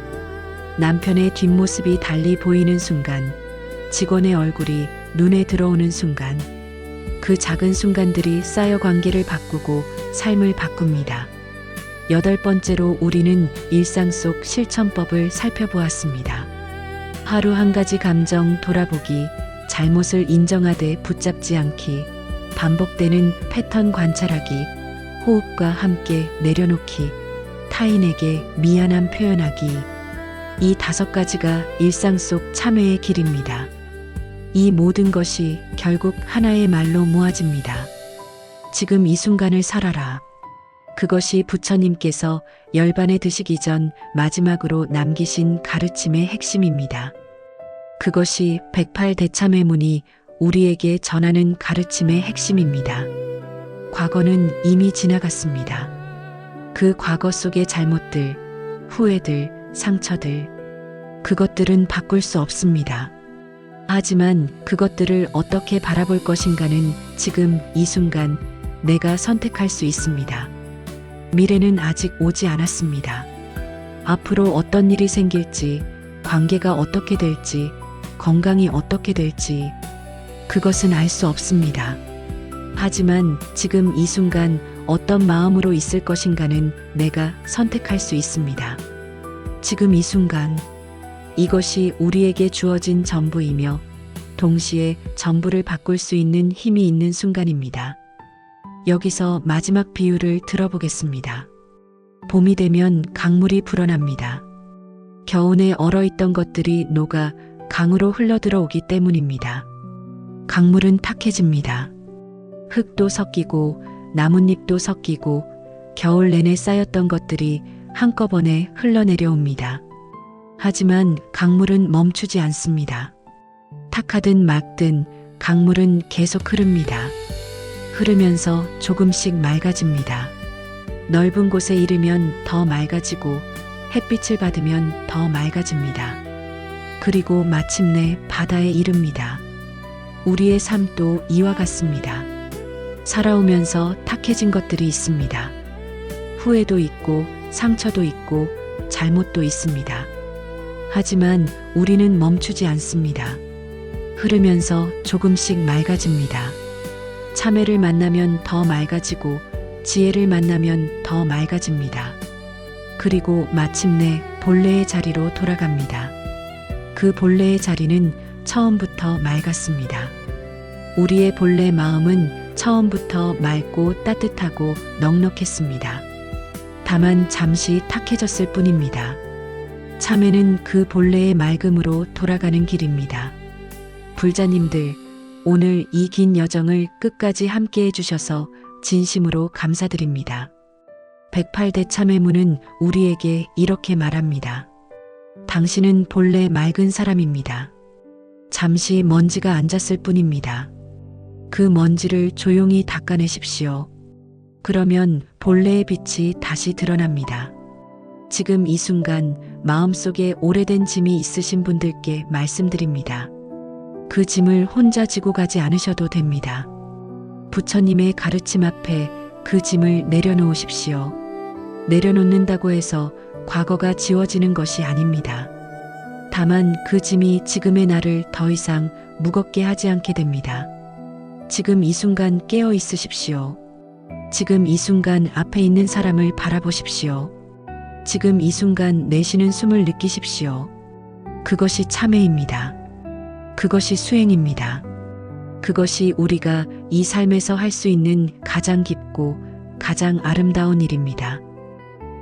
남편의 뒷모습이 달리 보이는 순간, 직원의 얼굴이 눈에 들어오는 순간, 그 작은 순간들이 쌓여 관계를 바꾸고 삶을 바꿉니다. 8번째로 우리는 일상 속 실천법을 살펴보았습니다. 하루 한 가지 감정 돌아보기, 잘못을 인정하되 붙잡지 않기, 반복되는 패턴 관찰하기, 호흡과 함께 내려놓기, 타인에게 미안함 표현하기. 이 5가지가 일상 속 참회의 길입니다. 이 모든 것이 결국 하나의 말로 모아집니다. 지금 이 순간을 살아라. 그것이 부처님께서 열반에 드시기 전 마지막으로 남기신 가르침의 핵심입니다. 그것이 108 대참회문이 우리에게 전하는 가르침의 핵심입니다. 과거는 이미 지나갔습니다. 그 과거 속의 잘못들, 후회들, 상처들, 그것들은 바꿀 수 없습니다. 하지만 그것들을 어떻게 바라볼 것인가는 지금 이 순간 내가 선택할 수 있습니다. 미래는 아직 오지 않았습니다. 앞으로 어떤 일이 생길지, 관계가 어떻게 될지, 건강이 어떻게 될지, 그것은 알 수 없습니다. 하지만 지금 이 순간 어떤 마음으로 있을 것인가는 내가 선택할 수 있습니다. 지금 이 순간, 이것이 우리에게 주어진 전부이며 동시에 전부를 바꿀 수 있는 힘이 있는 순간입니다. 여기서 마지막 비유를 들어보겠습니다. 봄이 되면 강물이 불어납니다. 겨우내 얼어있던 것들이 녹아 강으로 흘러들어오기 때문입니다. 강물은 탁해집니다. 흙도 섞이고 나뭇잎도 섞이고 겨울 내내 쌓였던 것들이 한꺼번에 흘러내려옵니다. 하지만 강물은 멈추지 않습니다. 탁하든 맑든 강물은 계속 흐릅니다. 흐르면서 조금씩 맑아집니다. 넓은 곳에 이르면 더 맑아지고 햇빛을 받으면 더 맑아집니다. 그리고 마침내 바다에 이릅니다. 우리의 삶도 이와 같습니다. 살아오면서 탁해진 것들이 있습니다. 후회도 있고 상처도 있고 잘못도 있습니다. 하지만 우리는 멈추지 않습니다. 흐르면서 조금씩 맑아집니다. 참회를 만나면 더 맑아지고 지혜를 만나면 더 맑아집니다. 그리고 마침내 본래의 자리로 돌아갑니다. 그 본래의 자리는 처음부터 맑았습니다. 우리의 본래 마음은 처음부터 맑고 따뜻하고 넉넉했습니다. 다만 잠시 탁해졌을 뿐입니다. 참회는 그 본래의 맑음으로 돌아가는 길입니다. 불자님들, 오늘 이 긴 여정을 끝까지 함께 해주셔서 진심으로 감사드립니다. 108대 참회문은 우리에게 이렇게 말합니다. 당신은 본래 맑은 사람입니다. 잠시 먼지가 앉았을 뿐입니다. 그 먼지를 조용히 닦아내십시오. 그러면 본래의 빛이 다시 드러납니다. 지금 이 순간 마음속에 오래된 짐이 있으신 분들께 말씀드립니다. 그 짐을 혼자 지고 가지 않으셔도 됩니다. 부처님의 가르침 앞에 그 짐을 내려놓으십시오. 내려놓는다고 해서 과거가 지워지는 것이 아닙니다. 다만 그 짐이 지금의 나를 더 이상 무겁게 하지 않게 됩니다. 지금 이 순간 깨어 있으십시오. 지금 이 순간 앞에 있는 사람을 바라보십시오. 지금 이 순간 내쉬는 숨을 느끼십시오. 그것이 참회입니다. 그것이 수행입니다. 그것이 우리가 이 삶에서 할 수 있는 가장 깊고 가장 아름다운 일입니다.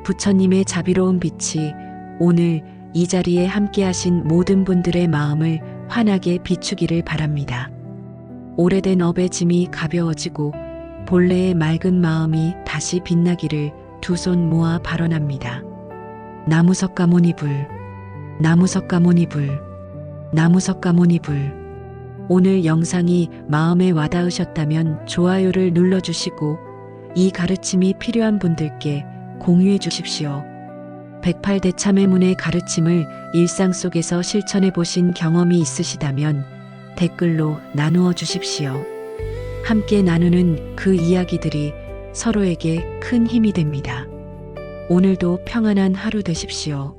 부처님의 자비로운 빛이 오늘 이 자리에 함께하신 모든 분들의 마음을 환하게 비추기를 바랍니다. 오래된 업의 짐이 가벼워지고 본래의 맑은 마음이 다시 빛나기를 두 손 모아 발언합니다. 나무석가모니불, 나무석가모니불, 나무석가모니불. 오늘 영상이 마음에 와닿으셨다면 좋아요를 눌러주시고 이 가르침이 필요한 분들께 공유해 주십시오. 108대 참회문의 가르침을 일상 속에서 실천해 보신 경험이 있으시다면 댓글로 나누어 주십시오. 함께 나누는 그 이야기들이 서로에게 큰 힘이 됩니다. 오늘도 평안한 하루 되십시오.